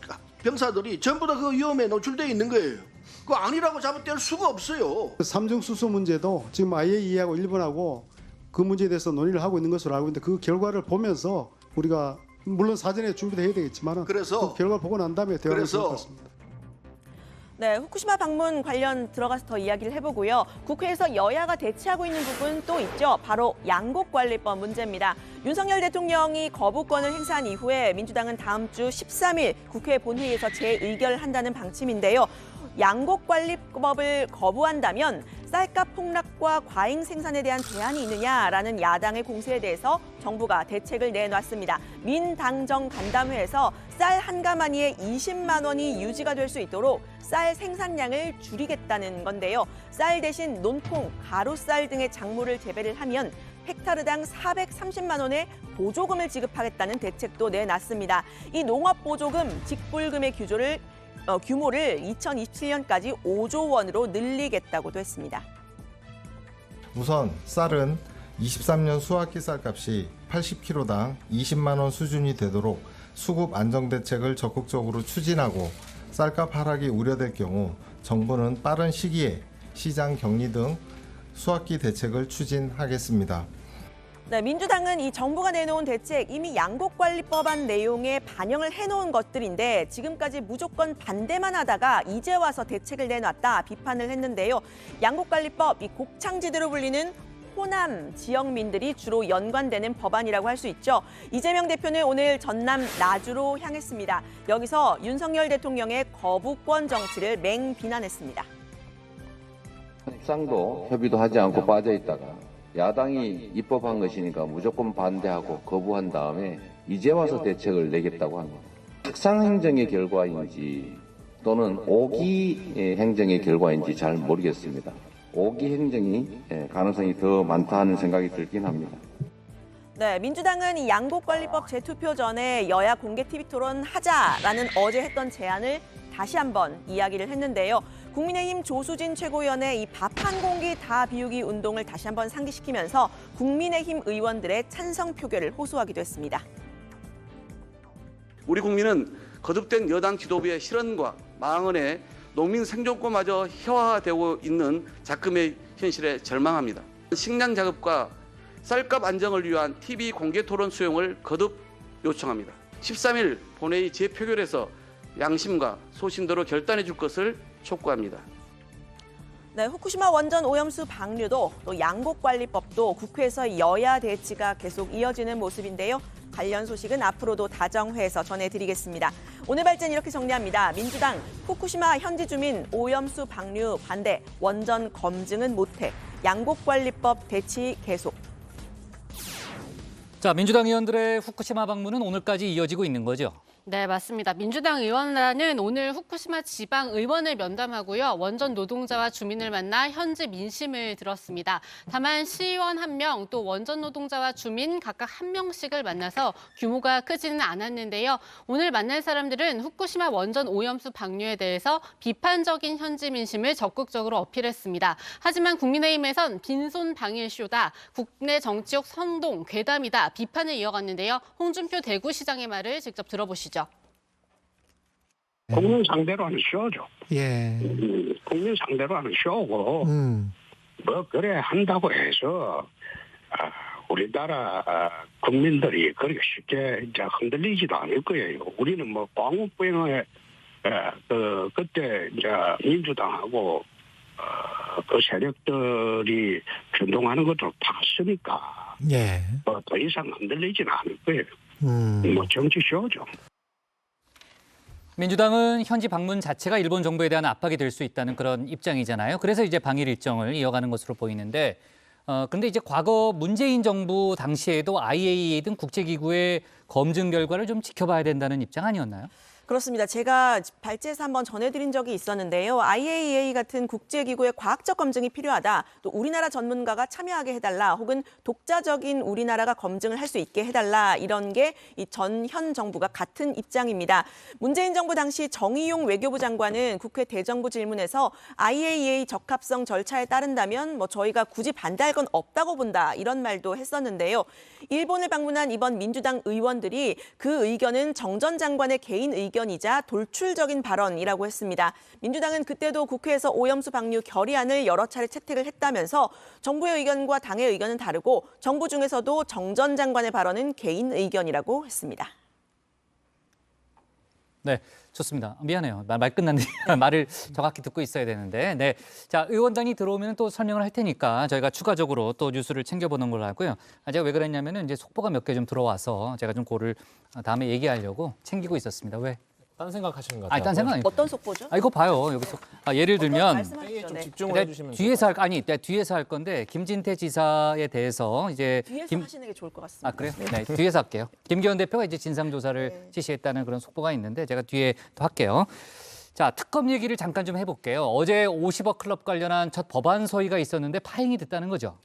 Speaker 25: 병사들이 전부 다 그 위험에 노출되어 있는 거예요. 그거 아니라고 잡아뗄 수가 없어요.
Speaker 26: 삼중수소 문제도 지금 IAEA하고 일본하고 그 문제에 대해서 논의를 하고 있는 것으로 알고 있는데 그 결과를 보면서 우리가 물론 사전에 준비도 해야 되겠지만
Speaker 25: 그래서
Speaker 26: 그 결과를 보고 난 다음에 대화를 해볼 것 같습니다.
Speaker 10: 네, 후쿠시마 방문 관련 들어가서 더 이야기를 해보고요. 국회에서 여야가 대치하고 있는 부분 또 있죠. 바로 양곡관리법 문제입니다. 윤석열 대통령이 거부권을 행사한 이후에 민주당은 다음 주 13일 국회 본회의에서 재의결한다는 방침인데요. 양곡관리법을 거부한다면 쌀값 폭락과 과잉 생산에 대한 대안이 있느냐라는 야당의 공세에 대해서 정부가 대책을 내놨습니다. 민당정 간담회에서 쌀 한 가마니에 20만 원이 유지가 될 수 있도록 쌀 생산량을 줄이겠다는 건데요. 쌀 대신 논콩, 가루쌀 등의 작물을 재배를 하면 헥타르당 430만 원의 보조금을 지급하겠다는 대책도 내놨습니다. 이 농업보조금 직불금의 규모를 2027년까지 5조 원으로 늘리겠다고도 했습니다.
Speaker 27: 우선 쌀은 23년 수확기 쌀값이 80kg당 20만 원 수준이 되도록 수급 안정 대책을 적극적으로 추진하고 쌀값 하락이 우려될 경우 정부는 빠른 시기에 시장 격리 등 수학기 대책을 추진하겠습니다.
Speaker 10: 네, 민주당은 이 정부가 내놓은 대책 이미 양곡관리법안 내용에 반영을 해놓은 것들인데 지금까지 무조건 반대만 하다가 이제 와서 대책을 내놨다 비판을 했는데요. 양곡관리법, 이 곡창지대로 불리는 호남 지역민들이 주로 연관되는 법안이라고 할 수 있죠. 이재명 대표는 오늘 전남 나주로 향했습니다. 여기서 윤석열 대통령의 거부권 정치를 맹비난했습니다.
Speaker 3: 협상도 협의도 하지 않고 빠져 있다가 야당이 입법한 것이니까 무조건 반대하고 거부한 다음에 이제 와서 대책을 내겠다고 합니다. 협상 행정의 결과인지 또는 오기 행정의 결과인지 잘 모르겠습니다. 오기 행정이 가능성이 더 많다 하는 생각이 들긴 합니다.
Speaker 10: 네, 민주당은 이 양곡관리법 재투표 전에 여야 공개 TV 토론 하자라는 어제 했던 제안을 다시 한번 이야기를 했는데요. 국민의힘 조수진 최고위원의 이 밥 한 공기 다 비우기 운동을 다시 한번 상기시키면서 국민의힘 의원들의 찬성 표결을 호소하기도 했습니다.
Speaker 4: 우리 국민은 거듭된 여당 지도부의 실언과 망언에 농민 생존권마저 희화화되고 있는 작금의 현실에 절망합니다. 식량 자급과 쌀값 안정을 위한 TV 공개 토론 수용을 거듭 요청합니다. 13일 본회의 재표결에서 양심과 소신대로 결단해 줄 것을 촉구합니다.
Speaker 10: 네, 후쿠시마 원전 오염수 방류도 또 양곡관리법도 국회에서 여야 대치가 계속 이어지는 모습인데요. 관련 소식은 앞으로도 다정회에서 전해드리겠습니다. 오늘 발전 이렇게 정리합니다. 민주당, 후쿠시마 현지 주민 오염수 방류 반대, 원전 검증은 못해, 양곡관리법 대치 계속.
Speaker 8: 자, 민주당 의원들의 후쿠시마 방문은 오늘까지 이어지고 있는 거죠?
Speaker 11: 네, 맞습니다. 민주당 의원단은 오늘 후쿠시마 지방 의원을 면담하고요. 원전 노동자와 주민을 만나 현지 민심을 들었습니다. 다만 시의원 1명, 또 원전 노동자와 주민 각각 1명씩을 만나서 규모가 크지는 않았는데요. 오늘 만날 사람들은 후쿠시마 원전 오염수 방류에 대해서 비판적인 현지 민심을 적극적으로 어필했습니다. 하지만 국민의힘에선 빈손 방일쇼다, 국내 정치적 선동, 괴담이다 비판을 이어갔는데요. 홍준표 대구시장의 말을 직접 들어보시죠.
Speaker 15: 국민 상대로 하는 쇼죠.
Speaker 16: 예.
Speaker 15: 국민 상대로 하는 쇼고, 뭐, 그래 한다고 해서, 우리나라 국민들이 그렇게 쉽게 이제 흔들리지도 않을 거예요. 우리는 뭐, 광우병에, 그때 이제 민주당하고, 그 세력들이 변동하는 것도 봤으니까,
Speaker 16: 예.
Speaker 15: 뭐, 더 이상 흔들리지는 않을 거예요. 뭐, 정치 쇼죠.
Speaker 8: 민주당은 현지 방문 자체가 일본 정부에 대한 압박이 될 수 있다는 그런 입장이잖아요. 그래서 이제 방일 일정을 이어가는 것으로 보이는데, 근데 이제 과거 문재인 정부 당시에도 IAEA 등 국제기구의 검증 결과를 좀 지켜봐야 된다는 입장 아니었나요?
Speaker 10: 그렇습니다. 제가 발제해서 한번 전해드린 적이 있었는데요. IAEA 같은 국제기구의 과학적 검증이 필요하다. 또 우리나라 전문가가 참여하게 해달라. 혹은 독자적인 우리나라가 검증을 할 수 있게 해달라. 이런 게 이 전현 정부가 같은 입장입니다. 문재인 정부 당시 정의용 외교부 장관은 국회 대정부 질문에서 IAEA 적합성 절차에 따른다면 뭐 저희가 굳이 반대할 건 없다고 본다. 이런 말도 했었는데요. 일본을 방문한 이번 민주당 의원들이 그 의견은 정 전 장관의 개인 의견이자 돌출적인 발언이라고 했습니다. 민주당은 그때도 국회에서 오염수 방류 결의안을 여러 차례 채택을 했다면서 정부의 의견과 당의 의견은 다르고 정부 중에서도 정 전 장관의 발언은 개인 의견이라고 했습니다.
Speaker 8: 네, 좋습니다. 미안해요. 말 끝났는데 말을 정확히 듣고 있어야 되는데. 네, 자, 의원단이 들어오면 또 설명을 할 테니까 저희가 추가적으로 또 뉴스를 챙겨보는 걸로 하고요. 제가 왜 그랬냐면은 이제 속보가 몇 개 좀 들어와서 제가 좀 그거를 다음에 얘기하려고 챙기고 있었습니다. 왜?
Speaker 23: 딴 생각하시는 것 같아요.
Speaker 8: 아니, 딴 생각 아니고.
Speaker 10: 어떤 속보죠?
Speaker 8: 이거 봐요. 여기서 예를 들면
Speaker 23: 좀 집중을 해주시면
Speaker 8: 뒤에서 뒤에서 할 건데 김진태 지사에 대해서 이제
Speaker 10: 뒤에서 하시는 게 좋을 것 같습니다.
Speaker 8: 아, 그래요? 네, 뒤에서 할게요. 김기현 대표가 이제 진상 조사를 지시했다는 그런 속보가 있는데 제가 뒤에 또 할게요. 자, 특검 얘기를 잠깐 좀 해볼게요. 어제 50억 클럽 관련한 첫 법안 소위가 있었는데 파행이 됐다는 거죠.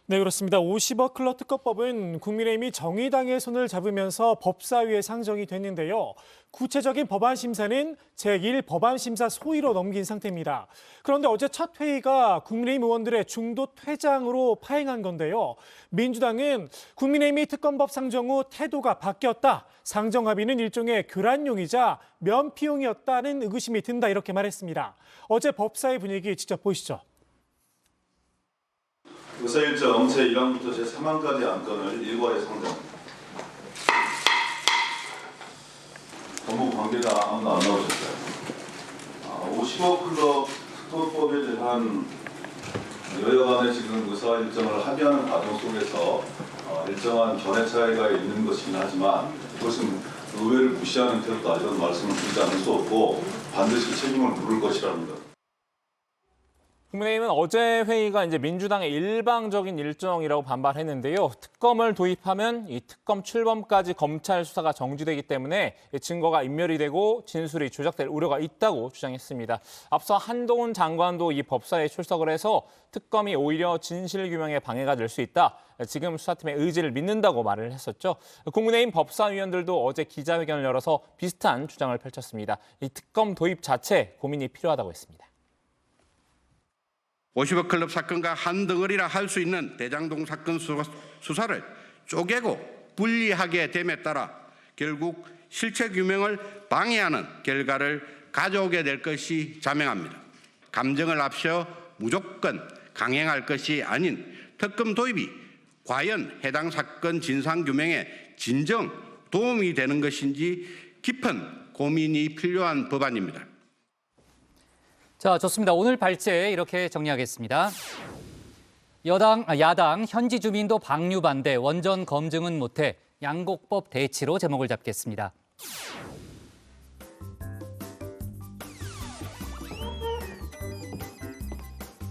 Speaker 2: 네, 그렇습니다. 50억 클럽 특검법은 국민의힘이 정의당의 손을 잡으면서 법사위에 상정이 됐는데요. 구체적인 법안 심사는 제1 법안 심사 소위로 넘긴 상태입니다. 그런데 어제 첫 회의가 국민의힘 의원들의 중도 퇴장으로 파행한 건데요. 민주당은 국민의힘이 특검법 상정 후 태도가 바뀌었다. 상정 합의는 일종의 교란용이자 면피용이었다는 의구심이 든다 이렇게 말했습니다. 어제 법사위 분위기 직접 보시죠.
Speaker 1: 의사 일정 제1항부터 제3항까지 안건을 일괄에 상정합니다. 법무부 관계자 아무도 안 나오셨어요. 50억 클럽 특검법에 대한 여야 간의 지금 의사 일정을 합의하는 과정 속에서 일정한 견해 차이가 있는 것이긴 하지만 그것은 의회를 무시하는 태도다 이런 말씀을 드리지 않을 수 없고 반드시 책임을 물을 것이라는 것.
Speaker 23: 국민의힘은 어제 회의가 이제 민주당의 일방적인 일정이라고 반발했는데요. 특검을 도입하면 이 특검 출범까지 검찰 수사가 정지되기 때문에 증거가 인멸이 되고 진술이 조작될 우려가 있다고 주장했습니다. 앞서 한동훈 장관도 이 법사에 출석을 해서 특검이 오히려 진실규명에 방해가 될 수 있다. 지금 수사팀의 의지를 믿는다고 말을 했었죠. 국민의힘 법사위원들도 어제 기자회견을 열어서 비슷한 주장을 펼쳤습니다. 이 특검 도입 자체 고민이 필요하다고 했습니다.
Speaker 16: 50억 클럽 사건과 한 덩어리라 할 수 있는 대장동 사건 수사를 쪼개고 분리하게 됨에 따라 결국 실체 규명을 방해하는 결과를 가져오게 될 것이 자명합니다. 감정을 앞서 무조건 강행할 것이 아닌 특검 도입이 과연 해당 사건 진상 규명에 진정 도움이 되는 것인지 깊은 고민이 필요한 법안입니다.
Speaker 8: 자, 좋습니다. 오늘 발제 이렇게 정리하겠습니다. 야당 현지 주민도 방류 반대, 원전 검증은 못해 양곡법 대치로 제목을 잡겠습니다.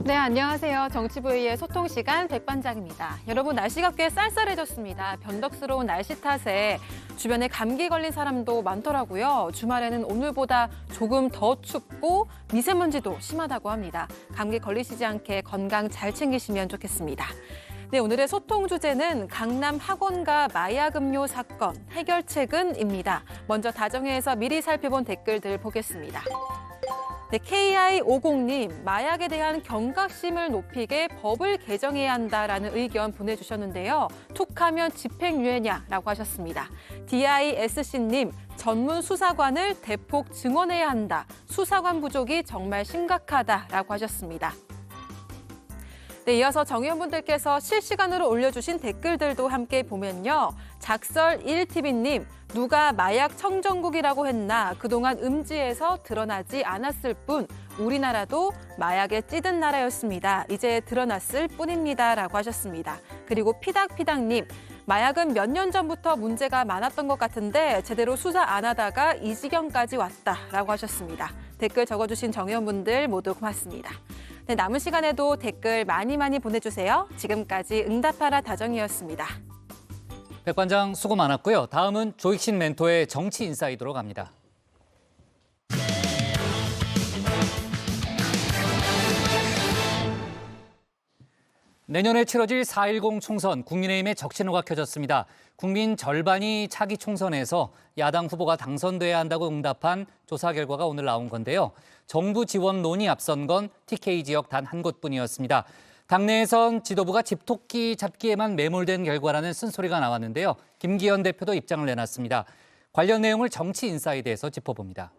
Speaker 17: 네, 안녕하세요. 정치부의 소통 시간 백반장입니다. 여러분, 날씨가 꽤 쌀쌀해졌습니다. 변덕스러운 날씨 탓에 주변에 감기 걸린 사람도 많더라고요. 주말에는 오늘보다 조금 더 춥고 미세먼지도 심하다고 합니다. 감기 걸리시지 않게 건강 잘 챙기시면 좋겠습니다. 네, 오늘의 소통 주제는 강남 학원가 마약 음료 사건 해결책은입니다. 먼저 다정회에서 미리 살펴본 댓글들 보겠습니다. 네, KI50님, 마약에 대한 경각심을 높이게 법을 개정해야 한다라는 의견 보내주셨는데요. 툭하면 집행유예냐라고 하셨습니다. DISC님, 전문 수사관을 대폭 증원해야 한다. 수사관 부족이 정말 심각하다라고 하셨습니다. 네, 이어서 정의원분들께서 실시간으로 올려주신 댓글들도 함께 보면요. 작설1TV님, 누가 마약 청정국이라고 했나 그동안 음지에서 드러나지 않았을 뿐 우리나라도 마약에 찌든 나라였습니다. 이제 드러났을 뿐입니다. 라고 하셨습니다. 그리고 피닥피닥님, 마약은 몇 년 전부터 문제가 많았던 것 같은데 제대로 수사 안 하다가 이 지경까지 왔다라고 하셨습니다. 댓글 적어주신 정의원분들 모두 고맙습니다. 네, 남은 시간에도 댓글 많이 보내주세요. 지금까지 응답하라 다정이었습니다.
Speaker 8: 백반장 수고 많았고요. 다음은 조익신 멘토의 정치 인사이드로 갑니다. 내년에 치러질 4.10 총선, 국민의힘의 적신호가 켜졌습니다. 국민 절반이 차기 총선에서 야당 후보가 당선돼야 한다고 응답한 조사 결과가 오늘 나온 건데요. 정부 지원론이 앞선 건 TK 지역 단 한 곳뿐이었습니다. 당내에선 지도부가 집토끼 잡기에만 매몰된 결과라는 쓴소리가 나왔는데요. 김기현 대표도 입장을 내놨습니다. 관련 내용을 정치 인사이드에서 짚어봅니다.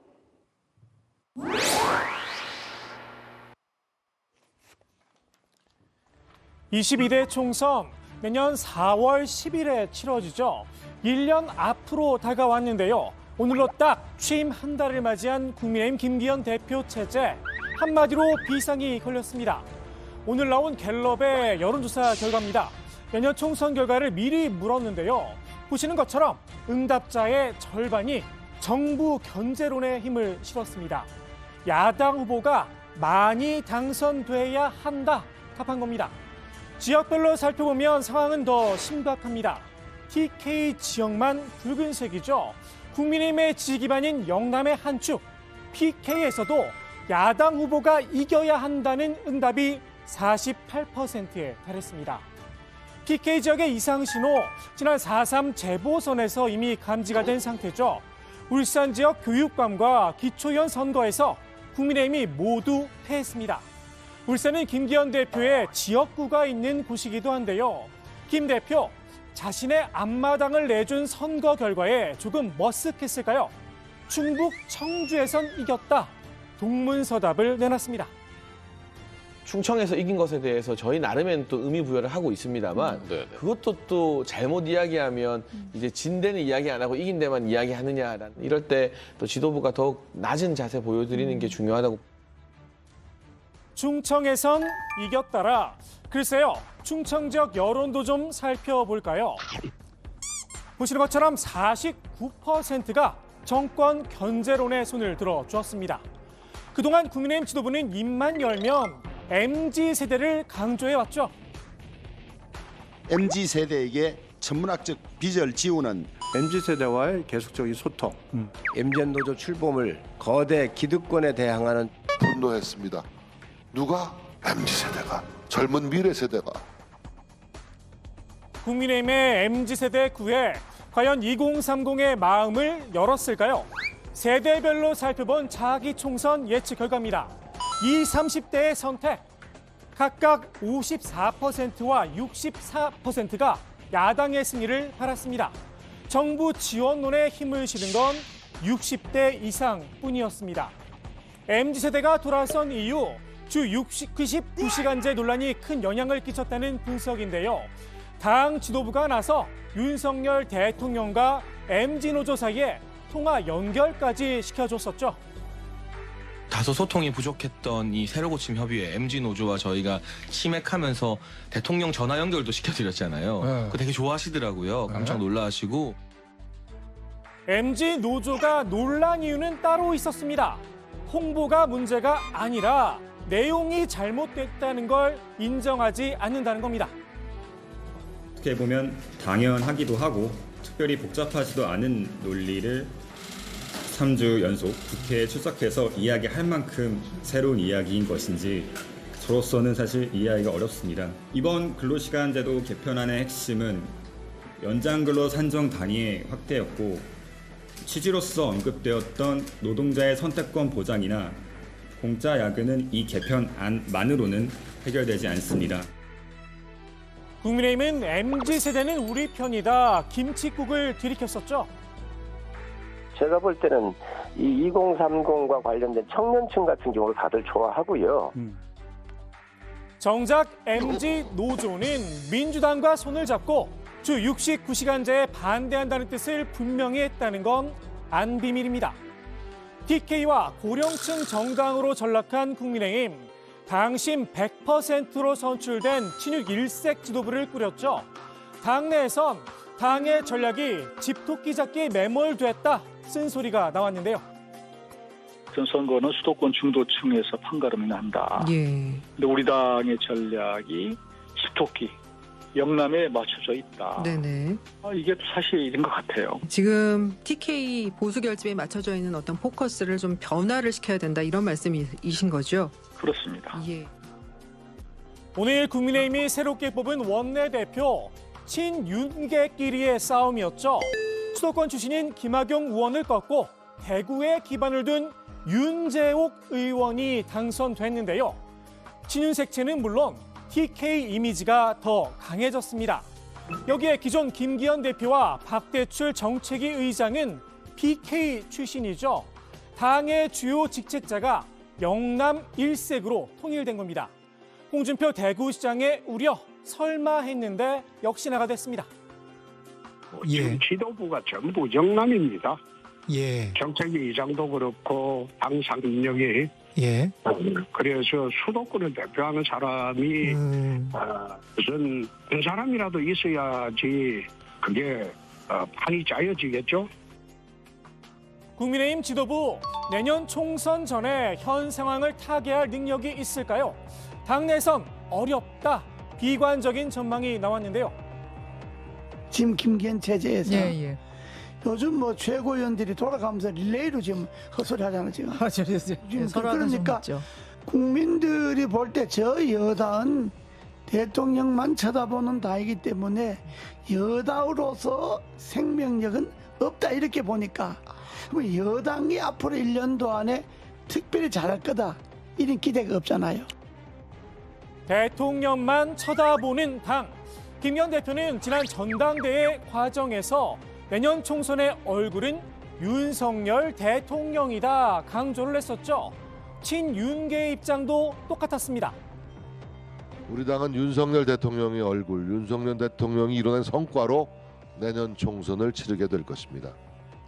Speaker 2: 22대 총선 내년 4월 10일에 치러지죠. 1년 앞으로 다가왔는데요. 오늘로 딱 취임 한 달을 맞이한 국민의힘 김기현 대표 체제, 한마디로 비상이 걸렸습니다. 오늘 나온 갤럽의 여론조사 결과입니다. 내년 총선 결과를 미리 물었는데요. 보시는 것처럼 응답자의 절반이 정부 견제론에 힘을 실었습니다. 야당 후보가 많이 당선돼야 한다 답한 겁니다. 지역별로 살펴보면 상황은 더 심각합니다. TK 지역만 붉은색이죠. 국민의힘의 지지 기반인 영남의 한 축, PK에서도 야당 후보가 이겨야 한다는 응답이 48%에 달했습니다. PK 지역의 이상 신호, 지난 4.3 재보선에서 이미 감지가 된 상태죠. 울산 지역 교육감과 기초의원 선거에서 국민의힘이 모두 패했습니다. 울산은 김기현 대표의 지역구가 있는 곳이기도 한데요. 김 대표, 자신의 앞마당을 내준 선거 결과에 조금 머쓱했을까요? 충북 청주에선 이겼다. 동문서답을 내놨습니다.
Speaker 5: 충청에서 이긴 것에 대해서 저희 나름에는 또 의미 부여를 하고 있습니다만 그것도 또 잘못 이야기하면 이제 진 데는 이야기 안 하고 이긴 데만 이야기하느냐라는 이럴 때 또 지도부가 더욱 낮은 자세 보여드리는 게 중요하다고.
Speaker 2: 충청에선 이겼다라. 글쎄요, 충청 지역 여론도 좀 살펴볼까요? 보시는 것처럼 49%가 정권 견제론에 손을 들어주었습니다. 그동안 국민의힘 지도부는 입만 열면 MZ세대를 강조해왔죠.
Speaker 14: MZ세대에게 천문학적 빚을 지우는
Speaker 18: MZ세대와의 계속적인 소통.
Speaker 19: MZ노조 출범을 거대 기득권에 대항하는
Speaker 20: 분노했습니다. 누가? MZ세대가, 젊은 미래세대가.
Speaker 2: 국민의힘의 MZ세대 구애, 과연 2030의 마음을 열었을까요? 세대별로 살펴본 차기 총선 예측 결과입니다. 20, 30대의 선택, 각각 54%와 64%가 야당의 승리를 바랐습니다. 정부 지원론에 힘을 실은 건 60대 이상뿐이었습니다. MZ세대가 돌아선 이유, 주 99시간제 논란이 큰 영향을 끼쳤다는 분석인데요. 당 지도부가 나서 윤석열 대통령과 MZ노조 사이에 통화 연결까지 시켜줬었죠.
Speaker 21: 다소 소통이 부족했던 이 새로 고침 협의회 MZ노조와 저희가 치맥하면서 대통령 전화 연결도 시켜드렸잖아요. 그거 되게 좋아하시더라고요. 깜짝 놀라시고.
Speaker 2: MZ노조가 논란 이유는 따로 있었습니다. 홍보가 문제가 아니라 내용이 잘못됐다는 걸 인정하지 않는다는 겁니다.
Speaker 22: 어떻게 보면 당연하기도 하고 특별히 복잡하지도 않은 논리를 3주 연속 국회에 출석해서 이야기할 만큼 새로운 이야기인 것인지 저로서는 사실 이해하기가 어렵습니다. 이번 근로시간제도 개편안의 핵심은 연장근로 산정 단위의 확대였고 취지로서 언급되었던 노동자의 선택권 보장이나 공짜 야근은 이 개편안만으로는 해결되지 않습니다.
Speaker 2: 국민의힘은 MZ세대는 우리 편이다, 김칫국을 들이켰었죠.
Speaker 19: 제가 볼 때는 이 2030과 관련된 청년층 같은 경우를 다들 좋아하고요.
Speaker 2: 정작 MZ노조는 민주당과 손을 잡고 주 69시간제에 반대한다는 뜻을 분명히 했다는 건 안 비밀입니다. TK와 고령층 정당으로 전락한 국민의힘, 당심 100%로 선출된 친윤 일색 지도부를 꾸렸죠. 당내에선 당의 전략이 집토끼 잡기에 매몰됐다 쓴소리가 나왔는데요.
Speaker 28: 전 선거는 수도권 중도층에서 판가름이 난다. 근데 우리 당의 전략이 집토끼, 영남에 맞춰져 있다.
Speaker 24: 네네.
Speaker 28: 이게 사실인 것 같아요.
Speaker 24: 지금 TK 보수 결집에 맞춰져 있는 어떤 포커스를 좀 변화를 시켜야 된다 이런 말씀이신 거죠?
Speaker 28: 그렇습니다.
Speaker 24: 예.
Speaker 2: 오늘 국민의힘이 새롭게 뽑은 원내대표 친윤계끼리의 싸움이었죠. 수도권 출신인 김학용 의원을 꺾고 대구에 기반을 둔 윤재옥 의원이 당선됐는데요. 친윤 색채는 물론 TK 이미지가 더 강해졌습니다. 여기에 기존 김기현 대표와 박대출 정책위 의장은 PK 출신이죠. 당의 주요 직책자가 영남 일색으로 통일된 겁니다. 홍준표 대구시장의 우려 설마 했는데 역시나가 됐습니다.
Speaker 15: 지금 지도부가 전부 영남입니다.
Speaker 26: 예.
Speaker 15: 정책위 의장도 그렇고 당 상임력이 그래서 수도권을 대표하는 사람이 무슨 한 사람이라도 있어야지 그게 판이 짜여지겠죠.
Speaker 2: 국민의힘 지도부 내년 총선 전에 현 상황을 타개할 능력이 있을까요? 당내선 어렵다, 비관적인 전망이 나왔는데요.
Speaker 29: 지금 김기현 체제에서 요즘 뭐 최고위원들이 돌아가면서 릴레이로 지금 헛소리 하잖아요. 지금. 지금 그러니까 국민들이 볼 때 저 여당은 대통령만 쳐다보는 당이기 때문에 여당으로서 생명력은 없다 이렇게 보니까 여당이 앞으로 1년도 안에 특별히 잘할 거다 이런 기대가 없잖아요.
Speaker 2: 대통령만 쳐다보는 당. 김기현 대표는 지난 전당대회 과정에서 내년 총선의 얼굴은 윤석열 대통령이다 강조를 했었죠. 친윤계의 입장도 똑같았습니다.
Speaker 20: 우리 당은 윤석열 대통령의 얼굴, 윤석열 대통령이 이뤄낸 성과로 내년 총선을 치르게 될 것입니다.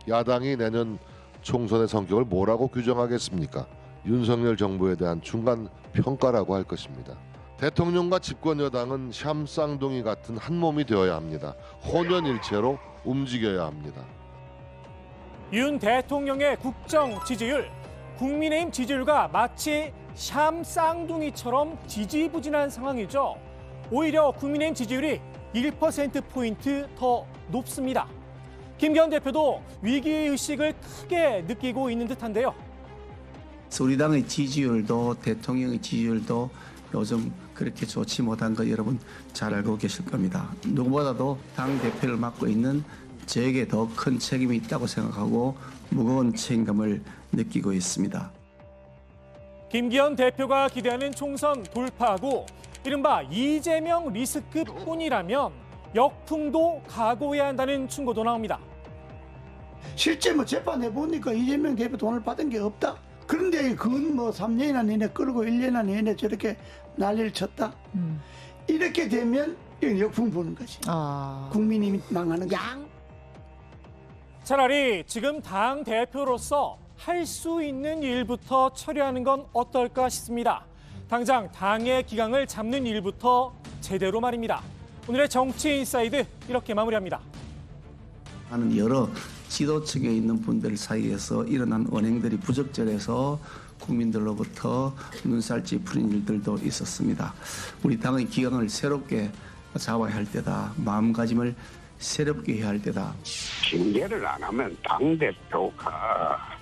Speaker 20: 야당이 내년 총선의 성격을 뭐라고 규정하겠습니까? 윤석열 정부에 대한 중간 평가라고 할 것입니다. 대통령과 집권 여당은 샴쌍둥이 같은 한 몸이 되어야 합니다. 혼연일체로 움직여야 합니다.
Speaker 2: 윤 대통령의 국정 지지율, 국민의힘 지지율과 마치 샴쌍둥이처럼 지지부진한 상황이죠. 오히려 국민의힘 지지율이 1%포인트 더 높습니다. 김기현 대표도 위기의식을 크게 느끼고 있는 듯한데요.
Speaker 3: 우리 당의 지지율도 대통령의 지지율도 요즘 그렇게 좋지 못한 거 여러분 잘 알고 계실 겁니다. 누구보다도 당 대표를 맡고 있는 저에게 더 큰 책임이 있다고 생각하고 무거운 책임감을 느끼고 있습니다.
Speaker 2: 김기현 대표가 기대하는 총선 돌파하고 이른바 이재명 리스크뿐이라면 역풍도 각오해야 한다는 충고도 나옵니다.
Speaker 29: 실제 뭐 재판해 보니까 이재명 대표 돈을 받은 게 없다. 그런데 그건 뭐 3년이나 내내 끌고 1년이나 내내 저렇게 난리를 쳤다. 이렇게 되면 이건 역풍 부는 거지. 국민이 망하는 거지.
Speaker 2: 차라리 지금 당 대표로서 할 수 있는 일부터 처리하는 건 어떨까 싶습니다. 당장 당의 기강을 잡는 일부터 제대로 말입니다. 오늘의 정치 인사이드 이렇게 마무리합니다.
Speaker 3: 하는 여러 지도층에 있는 분들 사이에서 일어난 언행들이 부적절해서 국민들로부터 눈살찌 풀린 일들도 있었습니다. 우리 당의 기강을 새롭게 잡아야 할 때다. 마음가짐을 새롭게 해야 할 때다.
Speaker 15: 징계를 안 하면 당대표가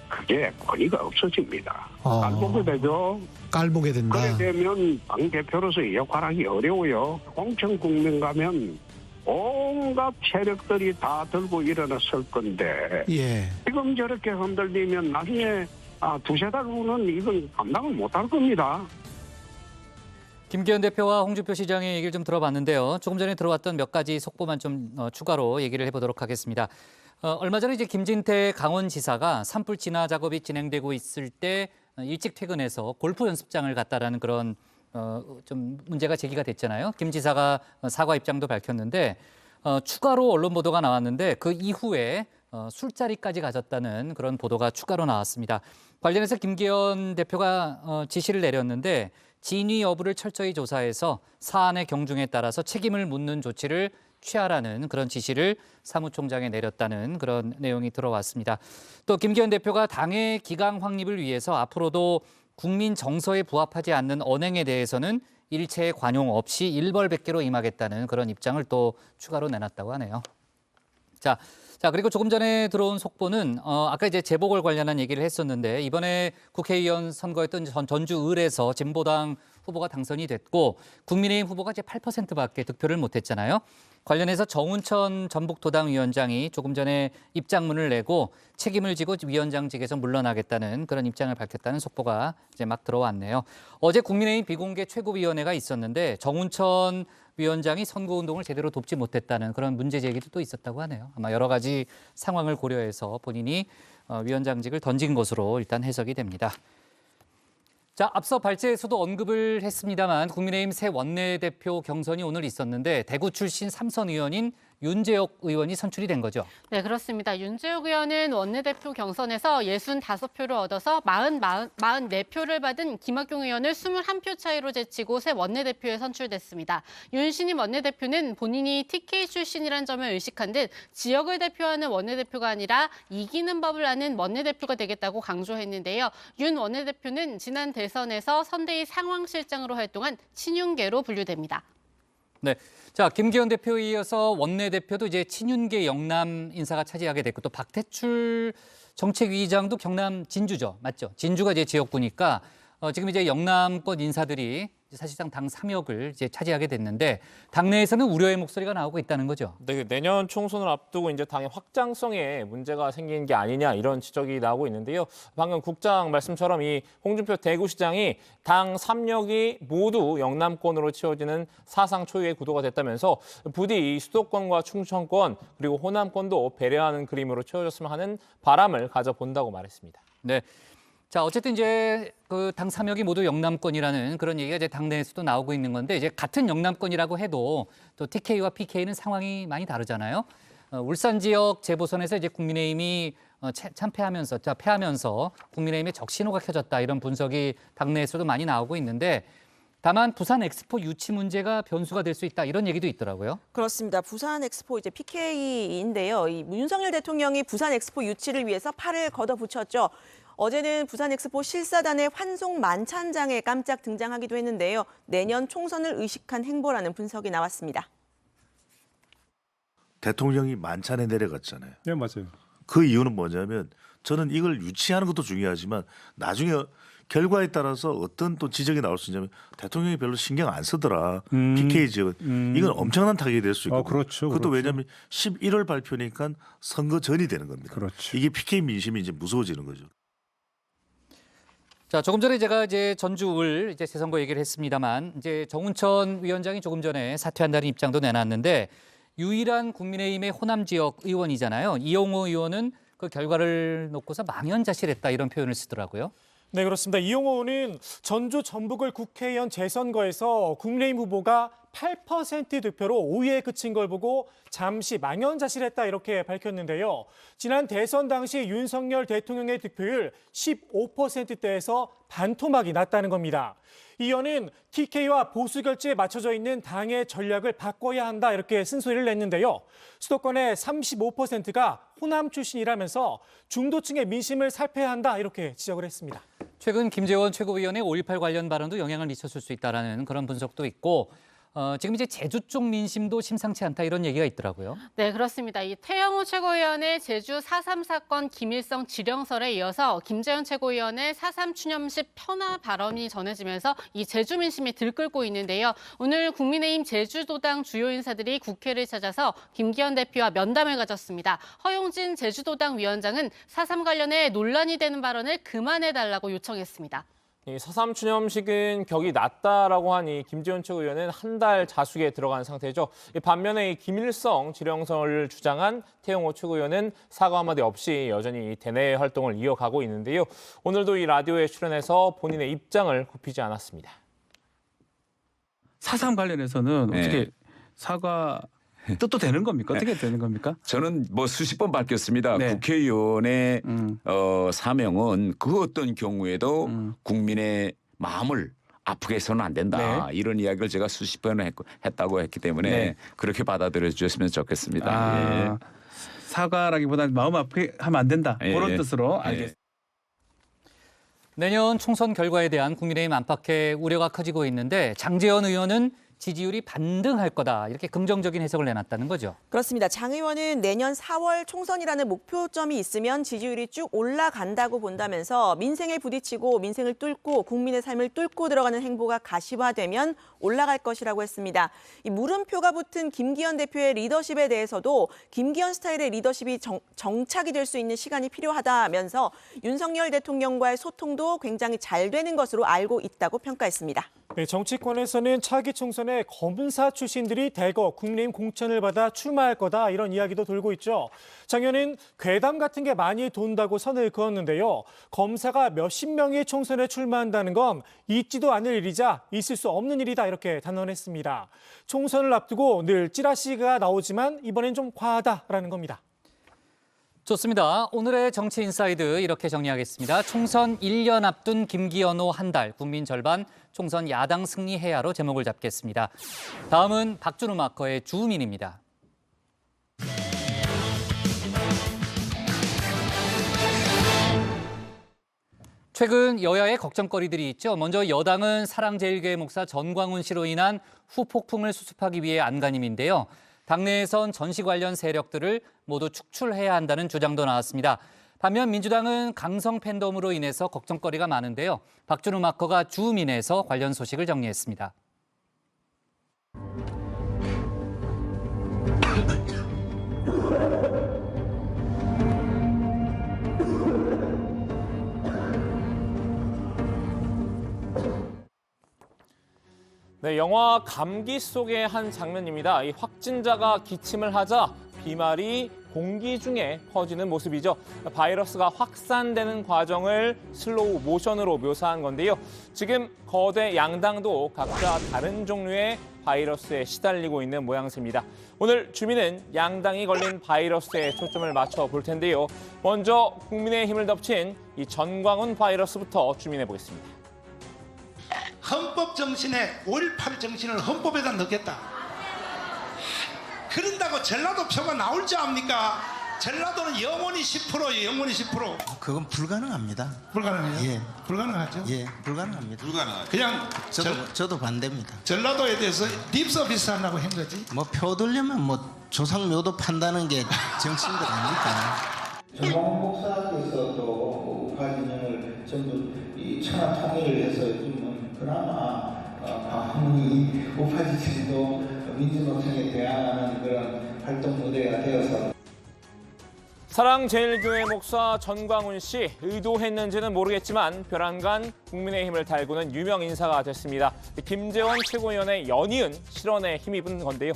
Speaker 15: 그게 권위가 없어집니다. 깔보게 되죠.
Speaker 4: 깔보게 된다.
Speaker 15: 그래 되면 당대표로서 역할하기 어려워요. 공천 국면 가면 온갖 세력들이 다 들고 일어났을 건데 지금 저렇게 흔들리면 나중에 두세 달 후는 이건 감당을 못할 겁니다.
Speaker 8: 김기현 대표와 홍준표 시장의 얘기를 좀 들어봤는데요. 조금 전에 들어왔던 몇 가지 속보만 좀 추가로 얘기를 해보도록 하겠습니다. 얼마 전에 이제 김진태 강원지사가 산불 진화 작업이 진행되고 있을 때 일찍 퇴근해서 골프 연습장을 갔다라는 그런 좀 문제가 제기가 됐잖아요. 김 지사가 사과 입장도 밝혔는데 추가로 언론 보도가 나왔는데 그 이후에 술자리까지 가졌다는 그런 보도가 추가로 나왔습니다. 관련해서 김기현 대표가 지시를 내렸는데 진위 여부를 철저히 조사해서 사안의 경중에 따라서 책임을 묻는 조치를 취하라는 그런 지시를 사무총장에 내렸다는 그런 내용이 들어왔습니다. 또 김기현 대표가 당의 기강 확립을 위해서 앞으로도 국민 정서에 부합하지 않는 언행에 대해서는 일체의 관용 없이 일벌백계로 임하겠다는 그런 입장을 또 추가로 내놨다고 하네요. 자, 그리고 조금 전에 들어온 속보는 아까 이제 재보궐 관련한 얘기를 했었는데 이번에 국회의원 선거였던 전주 을에서 진보당 후보가 당선이 됐고 국민의힘 후보가 이제 8%밖에 득표를 못했잖아요. 관련해서 정운천 전북도당 위원장이 조금 전에 입장문을 내고 책임을 지고 위원장직에서 물러나겠다는 그런 입장을 밝혔다는 속보가 이제 막 들어왔네요. 어제 국민의힘 비공개 최고위원회가 있었는데 정운천 위원장이 선거운동을 제대로 돕지 못했다는 그런 문제 제기도 또 있었다고 하네요. 아마 여러 가지 상황을 고려해서 본인이 위원장직을 던진 것으로 일단 해석이 됩니다. 자, 앞서 발제에서도 언급을 했습니다만 국민의힘 새 원내대표 경선이 오늘 있었는데 대구 출신 삼선 의원인 윤재옥 의원이 선출이 된 거죠.
Speaker 11: 네, 그렇습니다. 윤재옥 의원은 원내대표 경선에서 65표를 얻어서 44표를 받은 김학용 의원을 21표 차이로 제치고 새 원내대표에 선출됐습니다. 윤 신임 원내대표는 본인이 TK 출신이란 점을 의식한 듯 지역을 대표하는 원내대표가 아니라 이기는 법을 아는 원내대표가 되겠다고 강조했는데요. 윤 원내대표는 지난 대선에서 선대위 상황실장으로 활동한 친윤계로 분류됩니다.
Speaker 8: 네, 자 김기현 대표에 이어서 원내대표도 이제 친윤계 영남 인사가 차지하게 됐고 또 박태출 정책위의장도 경남 진주죠, 맞죠? 진주가 이제 지역구니까 지금 이제 영남권 인사들이 사실상 당 3역을 이제 차지하게 됐는데 당내에서는 우려의 목소리가 나오고 있다는 거죠.
Speaker 23: 네, 내년 총선을 앞두고 이제 당의 확장성에 문제가 생기는 게 아니냐 이런 지적이 나오고 있는데요. 방금 국장 말씀처럼 이 홍준표 대구시장이 당 3역이 모두 영남권으로 치워지는 사상 초유의 구도가 됐다면서 부디 이 수도권과 충청권 그리고 호남권도 배려하는 그림으로 치워졌으면 하는 바람을 가져본다고 말했습니다.
Speaker 8: 네. 자, 어쨌든 이제 그 당 3역이 모두 영남권이라는 그런 얘기가 이제 당내에서도 나오고 있는 건데 이제 같은 영남권이라고 해도 또 TK와 PK는 상황이 많이 다르잖아요. 울산 지역 재보선에서 이제 국민의힘이 패하면서 국민의힘의 적신호가 켜졌다 이런 분석이 당내에서도 많이 나오고 있는데 다만 부산 엑스포 유치 문제가 변수가 될 수 있다 이런 얘기도 있더라고요.
Speaker 4: 그렇습니다. 부산 엑스포 이제 PK인데요. 윤석열 대통령이 부산 엑스포 유치를 위해서 팔을 걷어붙였죠. 어제는 부산 엑스포 실사단의 환송 만찬장에 깜짝 등장하기도 했는데요. 내년 총선을 의식한 행보라는 분석이 나왔습니다.
Speaker 6: 대통령이 만찬에 내려갔잖아요.
Speaker 26: 네, 맞아요.
Speaker 6: 그 이유는 뭐냐면 저는 이걸 유치하는 것도 중요하지만 나중에 결과에 따라서 어떤 또 지적이 나올 수 있냐면 대통령이 별로 신경 안 쓰더라. PK 지역은. 이건 엄청난 타격이 될 수 있고.
Speaker 26: 그렇죠.
Speaker 6: 그것도 왜냐하면 11월 발표니까 선거 전이 되는 겁니다.
Speaker 26: 그렇죠.
Speaker 6: 이게 PK 민심이 이제 무서워지는 거죠.
Speaker 8: 자, 조금 전에 제가 이제 전주을 이제 재선거 얘기를 했습니다만 이제 정운천 위원장이 조금 전에 사퇴한다는 입장도 내놨는데 유일한 국민의힘의 호남 지역 의원이잖아요. 이용호 의원은 그 결과를 놓고서 망연자실했다 이런 표현을 쓰더라고요.
Speaker 2: 네, 그렇습니다. 이용호 의원은 전주 전북을 국회의원 재선거에서 국민의힘 후보가 8% 득표로 5위에 그친 걸 보고 잠시 망연자실했다 이렇게 밝혔는데요. 지난 대선 당시 윤석열 대통령의 득표율 15%대에서 반토막이 났다는 겁니다. 이 의원은 TK와 보수 결집에 맞춰져 있는 당의 전략을 바꿔야 한다 이렇게 쓴소리를 냈는데요. 수도권의 35%가 호남 출신이라면서 중도층의 민심을 살펴야 한다 이렇게 지적을 했습니다.
Speaker 8: 최근 김재원 최고위원의 5.18 관련 발언도 영향을 미쳤을 수 있다라는 그런 분석도 있고 지금 이제 제주 쪽 민심도 심상치 않다 이런 얘기가 있더라고요.
Speaker 11: 네, 그렇습니다. 이 태영호 최고위원의 제주 4.3 사건 기밀성 지령설에 이어서 김재현 최고위원의 4.3 추념식 편하 발언이 전해지면서 이 제주 민심이 들끓고 있는데요. 오늘 국민의힘 제주도당 주요 인사들이 국회를 찾아서 김기현 대표와 면담을 가졌습니다. 허용진 제주도당 위원장은 4.3 관련해 논란이 되는 발언을 그만해달라고 요청했습니다.
Speaker 23: 이 4.3 추념식은 격이 낮다라고 하니 김재원 최고위원은 한 달 자숙에 들어간 상태죠. 반면에 이 기밀성 지령설을 주장한 태영호 최고위원은 사과 한마디 없이 여전히 대내 활동을 이어가고 있는데요. 오늘도 이 라디오에 출연해서 본인의 입장을 굽히지 않았습니다.
Speaker 7: 4.3 관련해서는 어떻게 사과 뜻도 되는 겁니까? 어떻게 되는 겁니까?
Speaker 9: 저는 뭐 수십 번 밝혔습니다.
Speaker 7: 네.
Speaker 9: 국회의원의 사명은 그 어떤 경우에도 국민의 마음을 아프게 해서는 안 된다.
Speaker 7: 네.
Speaker 9: 이런 이야기를 제가 수십 번 했다고 했기 때문에
Speaker 7: 네.
Speaker 9: 그렇게 받아들여 주셨으면 좋겠습니다. 예.
Speaker 7: 사과라기보다는 마음 아프게 하면 안 된다.
Speaker 9: 예.
Speaker 7: 그런 뜻으로
Speaker 9: 예.
Speaker 7: 알겠습니다.
Speaker 8: 내년 총선 결과에 대한 국민의힘 안팎의 우려가 커지고 있는데 장제원 의원은 지지율이 반등할 거다 이렇게 긍정적인 해석을 내놨다는 거죠.
Speaker 4: 그렇습니다. 장 의원은 내년 4월 총선이라는 목표점이 있으면 지지율이 쭉 올라간다고 본다면서 민생에 부딪히고 민생을 뚫고 국민의 삶을 뚫고 들어가는 행보가 가시화되면 올라갈 것이라고 했습니다. 이 물음표가 붙은 김기현 대표의 리더십에 대해서도 김기현 스타일의 리더십이 정착이 될 수 있는 시간이 필요하다면서 윤석열 대통령과의 소통도 굉장히 잘 되는 것으로 알고 있다고 평가했습니다.
Speaker 2: 네, 정치권에서는 차기 총선에 검사 출신들이 대거 국민의힘 공천을 받아 출마할 거다 이런 이야기도 돌고 있죠. 장 의원은 괴담 같은 게 많이 돈다고 선을 그었는데요. 검사가 몇십 명이 총선에 출마한다는 건 있지도 않을 일이자 있을 수 없는 일이다 이렇게 단언했습니다. 총선을 앞두고 늘 찌라시가 나오지만 이번엔 좀 과하다라는 겁니다.
Speaker 8: 좋습니다. 오늘의 정치 인사이드 이렇게 정리하겠습니다. 총선 1년 앞둔 김기현호 한 달, 국민 절반, 총선 야당 승리해야로 제목을 잡겠습니다. 다음은 박준우 마커의 주민입니다. 최근 여야의 걱정거리들이 있죠. 먼저 여당은 사랑제일교회 목사 전광훈 씨로 인한 후폭풍을 수습하기 위해 안간힘인데요. 당내에선 전시 관련 세력들을 모두 축출해야 한다는 주장도 나왔습니다. 반면 민주당은 강성 팬덤으로 인해서 걱정거리가 많은데요. 박준우 마커가 주민에서 관련 소식을 정리했습니다.
Speaker 23: 네, 영화 감기 속의 한 장면입니다. 이 확진자가 기침을 하자 비말이 공기 중에 퍼지는 모습이죠. 바이러스가 확산되는 과정을 슬로우 모션으로 묘사한 건데요. 지금 거대 양당도 각자 다른 종류의 바이러스에 시달리고 있는 모양새입니다. 오늘 주민은 양당이 걸린 바이러스에 초점을 맞춰 볼 텐데요. 먼저 국민의힘을 덮친 이 전광훈 바이러스부터 주민해 보겠습니다.
Speaker 1: 헌법 정신에 5.18 정신을 헌법에다 넣겠다. 그런다고 전라도 표가 나올 줄 압니까? 전라도는 영원히 10%예요. 영원히 10%.
Speaker 5: 그건 불가능합니다.
Speaker 1: 불가능해요?
Speaker 5: 예.
Speaker 1: 불가능하죠?
Speaker 5: 예, 불가능합니다.
Speaker 1: 불가능하죠. 그냥
Speaker 5: 저도 반대입니다.
Speaker 1: 전라도에 대해서 립서비스 하려고 한 거지.
Speaker 5: 뭐 표 들려면 뭐 조상묘도 판다는 게 정치인들 아닙니까?
Speaker 10: 전광훈 목사께서 또 우파 진영을 전부 이 천하 통일을 해서 좀 그나마 한문이 우파 지층도 민주노총에 대항하는 그런 활동 무대가 되어서.
Speaker 23: 사랑제일교회 목사 전광훈 씨, 의도했는지는 모르겠지만 벼랑간 국민의힘을 달구는 유명 인사가 됐습니다. 김재원 최고위원의 연이은 실언에 힘입은 건데요.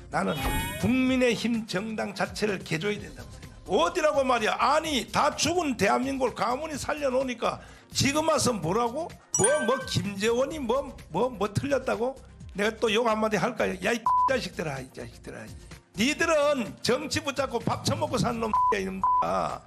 Speaker 1: 나는 국민의힘 정당 자체를 개조해야 된다고 생각해. 어디라고 말이야. 아니 다 죽은 대한민국을 가문이 살려놓으니까 지금 와서 뭐라고? 뭐 김재원이 뭐 틀렸다고? 내가 또 욕 한마디 할까요? 야 이 자식들아, 이 자식들아. 니들은 정치 붙잡고 밥 처먹고 사는 놈이야, 이놈아.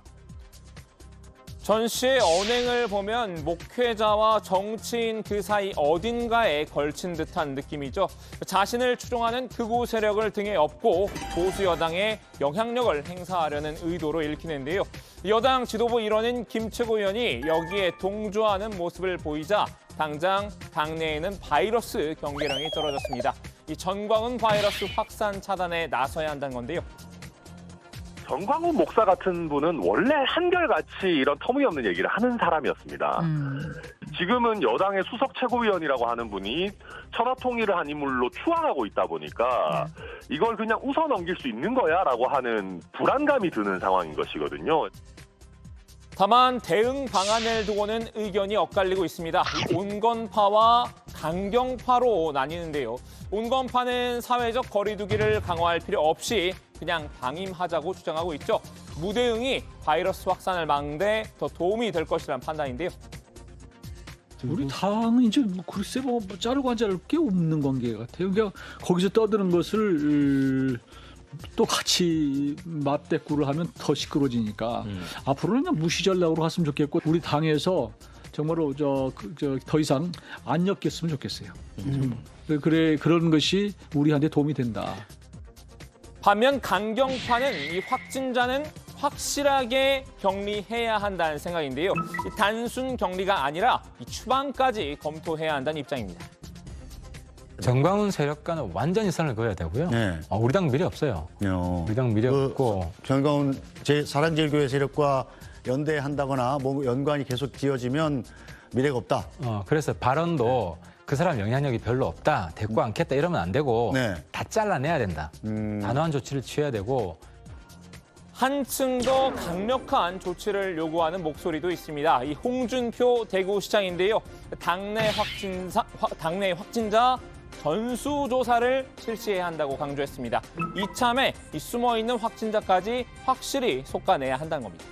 Speaker 23: 전 씨의 언행을 보면 목회자와 정치인 그 사이 어딘가에 걸친 듯한 느낌이죠. 자신을 추종하는 극우 세력을 등에 업고 보수 여당의 영향력을 행사하려는 의도로 읽히는데요. 여당 지도부 일원인 김 최고위원이 여기에 동조하는 모습을 보이자 당장 당내에는 바이러스 경계령이 떨어졌습니다. 이 전광훈 바이러스 확산 차단에 나서야 한다는 건데요.
Speaker 12: 전광훈 목사 같은 분은 원래 한결같이 이런 터무니없는 얘기를 하는 사람이었습니다. 지금은 여당의 수석 최고위원이라고 하는 분이 천하통일을 한 인물로 추앙하고 있다 보니까 이걸 그냥 웃어넘길 수 있는 거야라고 하는 불안감이 드는 상황인 것이거든요.
Speaker 23: 다만 대응 방안을 두고는 의견이 엇갈리고 있습니다. 온건파와 강경파로 나뉘는데요. 온건파는 사회적 거리두기를 강화할 필요 없이 그냥 방임하자고 주장하고 있죠. 무대응이 바이러스 확산을 막는 데 더 도움이 될 것이라는 판단인데요.
Speaker 7: 우리 당은 이제 글쎄 뭐 자르고 안 자를 게 없는 관계 같아요. 그러니까 거기서 떠드는 것을 또 같이 맞대꾸를 하면 더 시끄러지니까 앞으로는 그냥 무시전략으로 갔으면 좋겠고 우리 당에서 정말로 더 이상 안 엮였으면 좋겠어요. 그래 그런 것이 우리한테 도움이 된다.
Speaker 23: 반면 강경파는 이 확진자는 확실하게 격리해야 한다는 생각인데요. 이 단순 격리가 아니라 이 추방까지 검토해야 한다는 입장입니다.
Speaker 13: 전광훈 세력과는 완전히 선을 그어야 되고요.
Speaker 16: 네.
Speaker 13: 우리 당 미래 없어요. 우리 당 미래 없고.
Speaker 16: 전광훈 사랑제일교회 세력과 연대한다거나 뭐 연관이 계속 지어지면 미래가 없다.
Speaker 13: 그래서 발언도 그 사람 영향력이 별로 없다. 대꾸 않겠다 이러면 안 되고 다 잘라내야 된다. 단호한 조치를 취해야 되고.
Speaker 23: 한층 더 강력한 조치를 요구하는 목소리도 있습니다. 이 홍준표 대구시장인데요. 당내 확진자 전수조사를 실시해야 한다고 강조했습니다. 이참에 숨어있는 확진자까지 확실히 솎아내야 한다는 겁니다.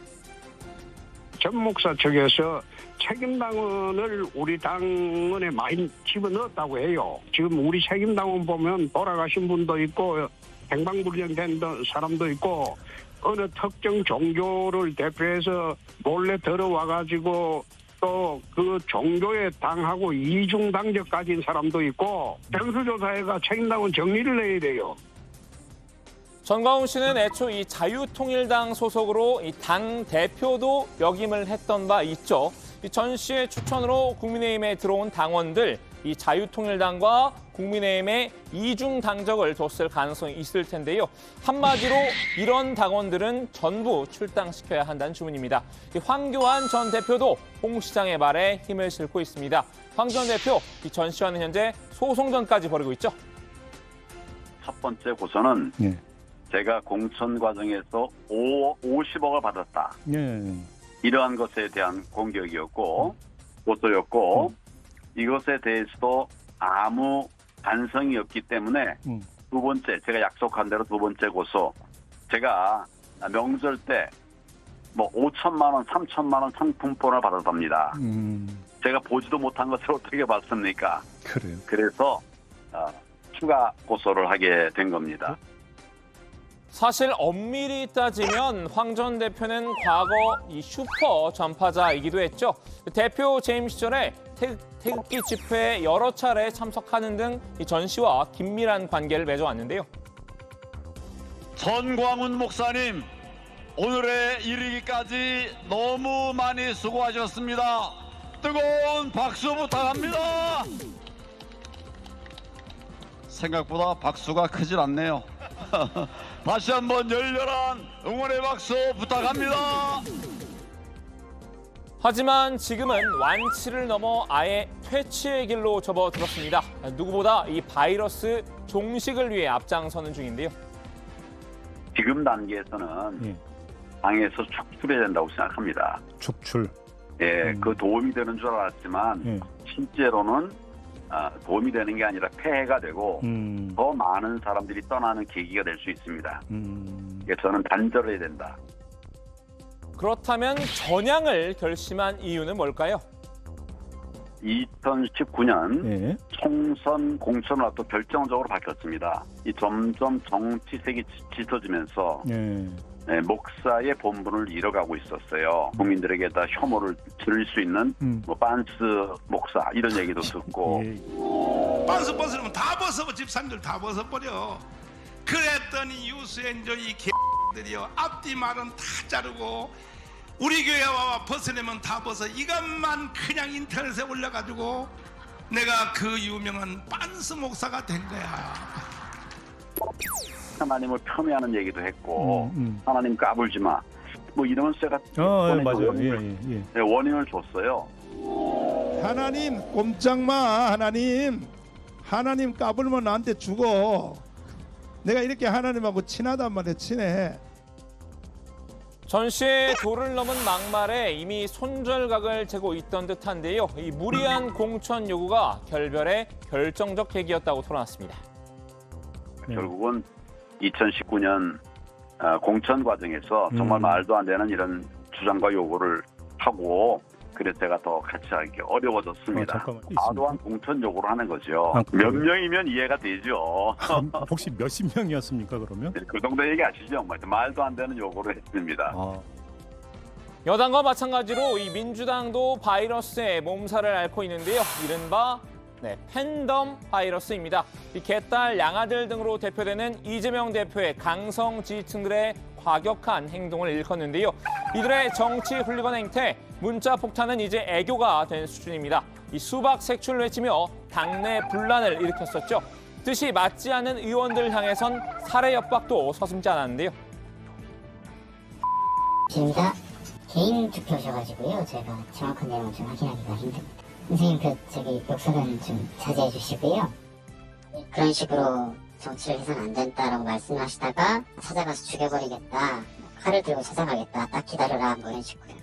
Speaker 15: 전 목사 측에서 책임당원을 우리 당원에 많이 집어넣었다고 해요. 지금 우리 책임당원 보면 돌아가신 분도 있고 행방불명된 사람도 있고 어느 특정 종교를 대표해서 몰래 들어와가지고 또 그 종교에 당하고 이중당적 가진 사람도 있고 전수조사회가 책임당원 정리를 해야 돼요.
Speaker 23: 전광훈 씨는 애초 이 자유통일당 소속으로 이 당 대표도 역임을 했던 바 있죠. 이 전 씨의 추천으로 국민의힘에 들어온 당원들, 이 자유통일당과 국민의힘에 이중 당적을 뒀을 가능성이 있을 텐데요. 한마디로 이런 당원들은 전부 출당시켜야 한다는 주문입니다. 황교안 전 대표도 홍 시장의 말에 힘을 싣고 있습니다. 황 전 대표, 이 전 씨와는 현재 소송전까지 벌이고 있죠.
Speaker 17: 첫 번째 고소는 제가 공천 과정에서 50억을 받았다. 이러한 것에 대한 공격이었고 고소였고 이것에 대해서도 아무 반성이 없기 때문에 두 번째, 제가 약속한 대로 두 번째 고소, 제가 명절 때 뭐 5천만 원, 3천만 원 상품권을 받았답니다. 제가 보지도 못한 것을 어떻게 봤습니까?
Speaker 16: 그래요.
Speaker 17: 그래서 추가 고소를 하게 된 겁니다.
Speaker 23: 사실 엄밀히 따지면 황 전 대표는 과거 이 슈퍼 전파자이기도 했죠. 대표 재임 시절에 태극기 집회에 여러 차례 참석하는 등 전 씨와 긴밀한 관계를 맺어왔는데요.
Speaker 14: 전광훈 목사님, 오늘에 이르기까지 너무 많이 수고하셨습니다. 뜨거운 박수 부탁합니다. 생각보다 박수가 크질 않네요. 다시 한번 열렬한 응원의 박수 부탁합니다.
Speaker 23: 하지만 지금은 완치를 넘어 아예 퇴치의 길로 접어들었습니다. 누구보다 이 바이러스 종식을 위해 앞장서는 중인데요.
Speaker 17: 지금 단계에서는 당에서 축출해야 된다고 생각합니다.
Speaker 16: 축출.
Speaker 17: 예, 그 도움이 되는 줄 알았지만 실제로는 도움이 되는 게 아니라 폐해가 되고 더 많은 사람들이 떠나는 계기가 될 수 있습니다. 그래서 저는 단절해야 된다.
Speaker 23: 그렇다면 전향을 결심한 이유는 뭘까요?
Speaker 17: 2019년 총선 공천을 앞두고 결정적으로 바뀌었습니다. 이 점점 정치색이 짙어지면서 목사의 본분을 잃어가고 있었어요. 국민들에게다 혐오를 들을 수 있는 뭐 빤스 목사 이런 얘기도 듣고
Speaker 1: 빤스 벗으면 다 벗어 집사님들 다 벗어버려. 그랬더니 유수엔조 이 개들이요 앞뒤 말은 다 자르고 우리 교회 와와 벗어내면 다 벗어 이것만 그냥 인터넷에 올려가지고 내가 그 유명한 빤스 목사가 된 거야.
Speaker 17: 하나님을 폄훼하는 얘기도 했고 하나님 까불지 마. 뭐 이런 쇠가
Speaker 16: 맞아요.
Speaker 17: 원인을 줬어요.
Speaker 1: 하나님 꼼짝마. 하나님 까불면 나한테 죽어. 내가 이렇게 하나님하고 친하단 말이야. 친해.
Speaker 23: 전 씨의 도를 넘은 막말에 이미 손절각을 재고 있던 듯한데요. 이 무리한 공천 요구가 결별의 결정적 계기였다고 토론했습니다.
Speaker 17: 결국은 2019년 공천 과정에서 정말 말도 안 되는 이런 주장과 요구를 하고 그래서 제가 더 같이 하기 어려워졌습니다. 과도한 공천 요구를 하는 거죠. 몇 명이면 이해가 되죠.
Speaker 16: 혹시 몇십 명이었습니까 그러면?
Speaker 17: 그 정도 얘기하시죠. 말도 안 되는 요구를 했습니다.
Speaker 23: 여당과 마찬가지로 이 민주당도 바이러스에 몸살을 앓고 있는데요. 이른바 팬덤 바이러스입니다. 이 개딸, 양아들 등으로 대표되는 이재명 대표의 강성 지지층들의 과격한 행동을 일컫는데요. 이들의 정치 훌리건 행태, 문자 폭탄은 이제 애교가 된 수준입니다. 이 수박 색출을 외치며 당내 분란을 일으켰었죠. 뜻이 맞지 않는 의원들 향해선 살해 협박도 서슴지 않았는데요.
Speaker 18: 비밀가 개인 투표셔가지고요. 제가 정확한 내용을 좀 확인하기가 힘듭니다. 선생님, 욕설은 좀 자제해 주시고요. 그런 식으로 정치를 해서는 안 된다라고 말씀하시다가 찾아가서 죽여버리겠다, 칼을 들고 찾아가겠다, 딱 기다려라, 뭐 이런 식으로요.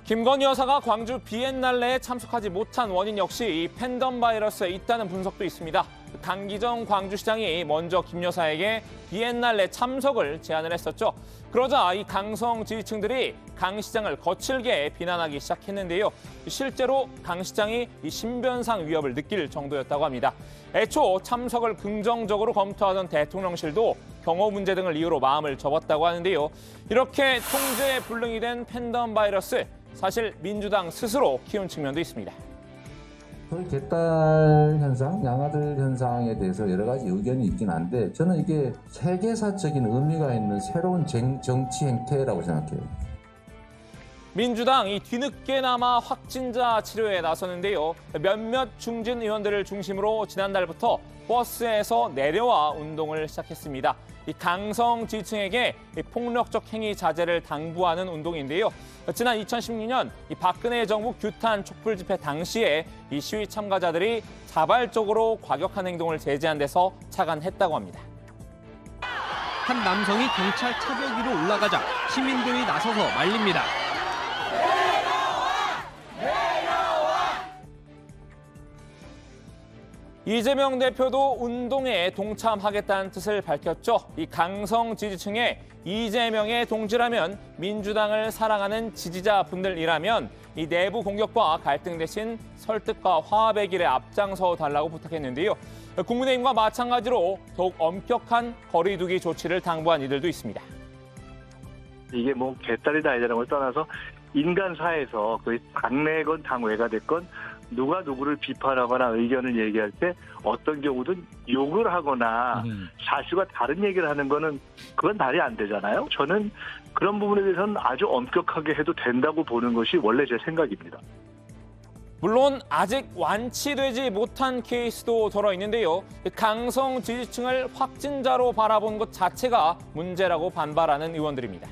Speaker 23: 김건희 여사가 광주 비엔날레에 참석하지 못한 원인 역시 이 팬덤 바이러스에 있다는 분석도 있습니다. 강기정 광주시장이 먼저 김 여사에게 비엔날레 참석을 제안을 했었죠. 그러자 이 강성 지지층들이 강 시장을 거칠게 비난하기 시작했는데요. 실제로 강 시장이 이 신변상 위협을 느낄 정도였다고 합니다. 애초 참석을 긍정적으로 검토하던 대통령실도 경호 문제 등을 이유로 마음을 접었다고 하는데요. 이렇게 통제에 불능이 된 팬덤 바이러스, 사실 민주당 스스로 키운 측면도 있습니다.
Speaker 19: 개딸 현상, 양아들 현상에 대해서 여러 가지 의견이 있긴 한데 저는 이게 세계사적인 의미가 있는 새로운 정치 행태라고 생각해요.
Speaker 23: 민주당이 뒤늦게나마 확진자 치료에 나서는데요. 몇몇 중진 의원들을 중심으로 지난달부터 버스에서 내려와 운동을 시작했습니다. 이 강성 지지층에게 폭력적 행위 자제를 당부하는 운동인데요. 지난 2016년 이 박근혜 정부 규탄 촛불 집회 당시에 이 시위 참가자들이 자발적으로 과격한 행동을 제지한 데서 착안했다고 합니다.
Speaker 21: 한 남성이 경찰 차벽 위로 올라가자 시민들이 나서서 말립니다.
Speaker 23: 이재명 대표도 운동에 동참하겠다는 뜻을 밝혔죠. 이 강성 지지층에 이재명의 동지라면 민주당을 사랑하는 지지자분들이라면 이 내부 공격과 갈등 대신 설득과 화합의 길에 앞장서 달라고 부탁했는데요. 국민의힘과 마찬가지로 더욱 엄격한 거리두기 조치를 당부한 이들도 있습니다.
Speaker 3: 이게 뭐 개딸이다 아니다라는 걸 떠나서 인간사에서 거의 당내건 당외가 됐건 누가 누구를 비판하거나 의견을 얘기할 때 어떤 경우든 욕을 하거나 사실과 다른 얘기를 하는 거는 그건 말이 안 되잖아요. 저는 그런 부분에 대해서는 아주 엄격하게 해도 된다고 보는 것이 원래 제 생각입니다.
Speaker 23: 물론 아직 완치되지 못한 케이스도 덜어 있는데요. 강성 지지층을 확진자로 바라본 것 자체가 문제라고 반발하는 의원들입니다.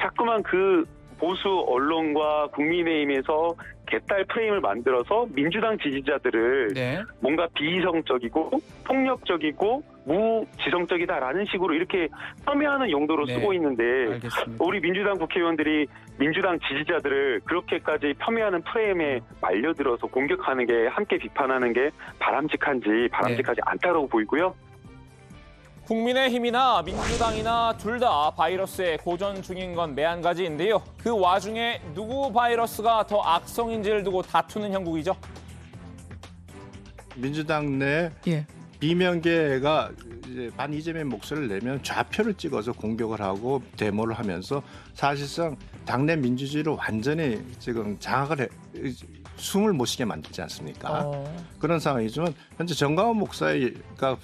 Speaker 20: 자꾸만 그 보수 언론과 국민의힘에서 개딸 프레임을 만들어서 민주당 지지자들을 뭔가 비이성적이고 폭력적이고 무지성적이다라는 식으로 이렇게 폄훼하는 용도로 쓰고 있는데 우리 민주당 국회의원들이 민주당 지지자들을 그렇게까지 폄훼하는 프레임에 말려들어서 공격하는 게 함께 비판하는 게 바람직하지 않다고 보이고요.
Speaker 23: 국민의힘이나 민주당이나 둘 다 바이러스에 고전 중인 건 매한가지인데요. 그 와중에 누구 바이러스가 더 악성인지를 두고 다투는 형국이죠.
Speaker 22: 민주당 내 비명계가 이제 반 이재명 목소리를 내면 좌표를 찍어서 공격을 하고 데모를 하면서 사실상 당내 민주주의를 완전히 지금 장악을 숨을 못 쉬게 만들지 않습니까? 그런 상황이지만 현재 정광훈 목사가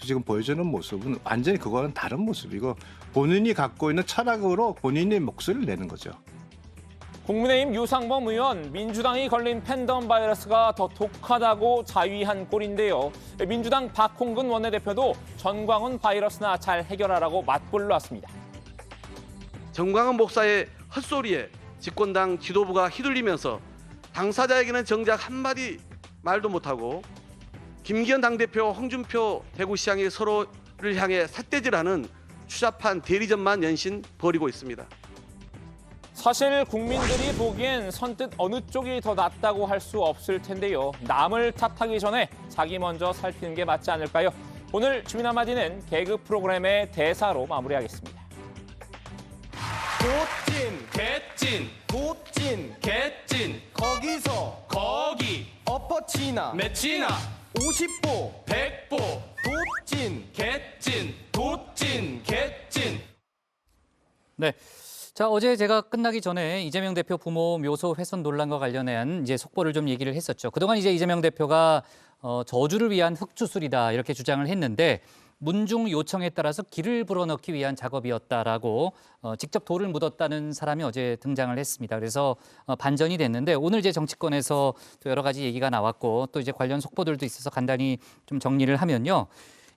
Speaker 22: 지금 보여주는 모습은 완전히 그거는 다른 모습이고 본인이 갖고 있는 철학으로 본인의 목소리를 내는 거죠.
Speaker 23: 국민의힘 유상범 의원, 민주당이 걸린 팬덤 바이러스가 더 독하다고 자위한 꼴인데요. 민주당 박홍근 원내대표도 전광훈 바이러스나 잘 해결하라고 맞불러왔습니다.
Speaker 24: 정광훈 목사의 헛소리에 집권당 지도부가 휘둘리면서 당사자에게는 정작 한마디 말도 못하고 김기현 당대표, 홍준표 대구시장이 서로를 향해 삿대질하는 추잡한 대리전만 연신 벌이고 있습니다.
Speaker 23: 사실 국민들이 보기엔 선뜻 어느 쪽이 더 낫다고 할 수 없을 텐데요. 남을 탓하기 전에 자기 먼저 살피는 게 맞지 않을까요? 오늘 주민 한마디는 개그 프로그램의 대사로 마무리하겠습니다.
Speaker 25: 도찐 개찐 도찐 개찐 거기서 거기 엎어치나 맺히나 50보 100보 도찐 개찐 도찐 개찐.
Speaker 8: 네. 자, 어제 제가 끝나기 전에 이재명 대표 부모 묘소 훼손 논란과 관련한 이제 속보를 좀 얘기를 했었죠. 그동안 이제 이재명 대표가 저주를 위한 흙주술이다 이렇게 주장을 했는데 문중 요청에 따라서 길을 불어넣기 위한 작업이었다라고 직접 돌을 묻었다는 사람이 어제 등장을 했습니다. 그래서 반전이 됐는데 오늘 이제 정치권에서 또 여러 가지 얘기가 나왔고 또 이제 관련 속보들도 있어서 간단히 좀 정리를 하면요.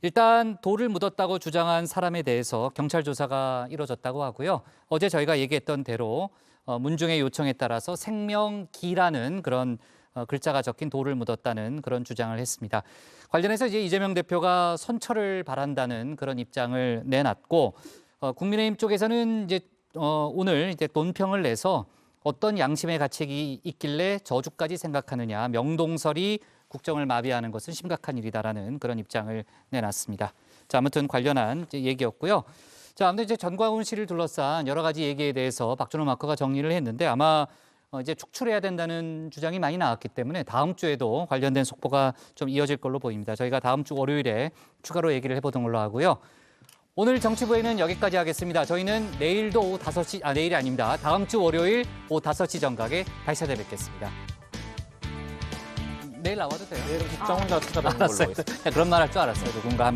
Speaker 8: 일단 돌을 묻었다고 주장한 사람에 대해서 경찰 조사가 이루어졌다고 하고요. 어제 저희가 얘기했던 대로 문중의 요청에 따라서 생명기라는 그런 글자가 적힌 돌을 묻었다는 그런 주장을 했습니다. 관련해서 이제 이재명 대표가 선처를 바란다는 그런 입장을 내놨고 국민의힘 쪽에서는 이제 오늘 이제 논평을 내서 어떤 양심의 가책이 있길래 저주까지 생각하느냐, 명동설이 국정을 마비하는 것은 심각한 일이다라는 그런 입장을 내놨습니다. 자, 아무튼 관련한 얘기였고요. 자, 아무튼 이제 전광훈 씨를 둘러싼 여러 가지 얘기에 대해서 박준호 마커가 정리를 했는데 아마 이제 축출해야 된다는 주장이 많이 나왔기 때문에 다음 주에도 관련된 속보가 좀 이어질 걸로 보입니다. 저희가 다음 주 월요일에 추가로 얘기를 해보던 걸로 하고요. 오늘 정치부에는 여기까지 하겠습니다. 저희는 내일도 오후 5시, 내일이 아닙니다. 다음 주 월요일 오후 5시 정각에 다시 찾아뵙겠습니다. 내일 나와도 돼요.
Speaker 23: 내일은 국장 혼자 찾아뵙는 걸로 하겠습니다.
Speaker 8: 그런 말 할 줄 알았어요. 누군가 한 명.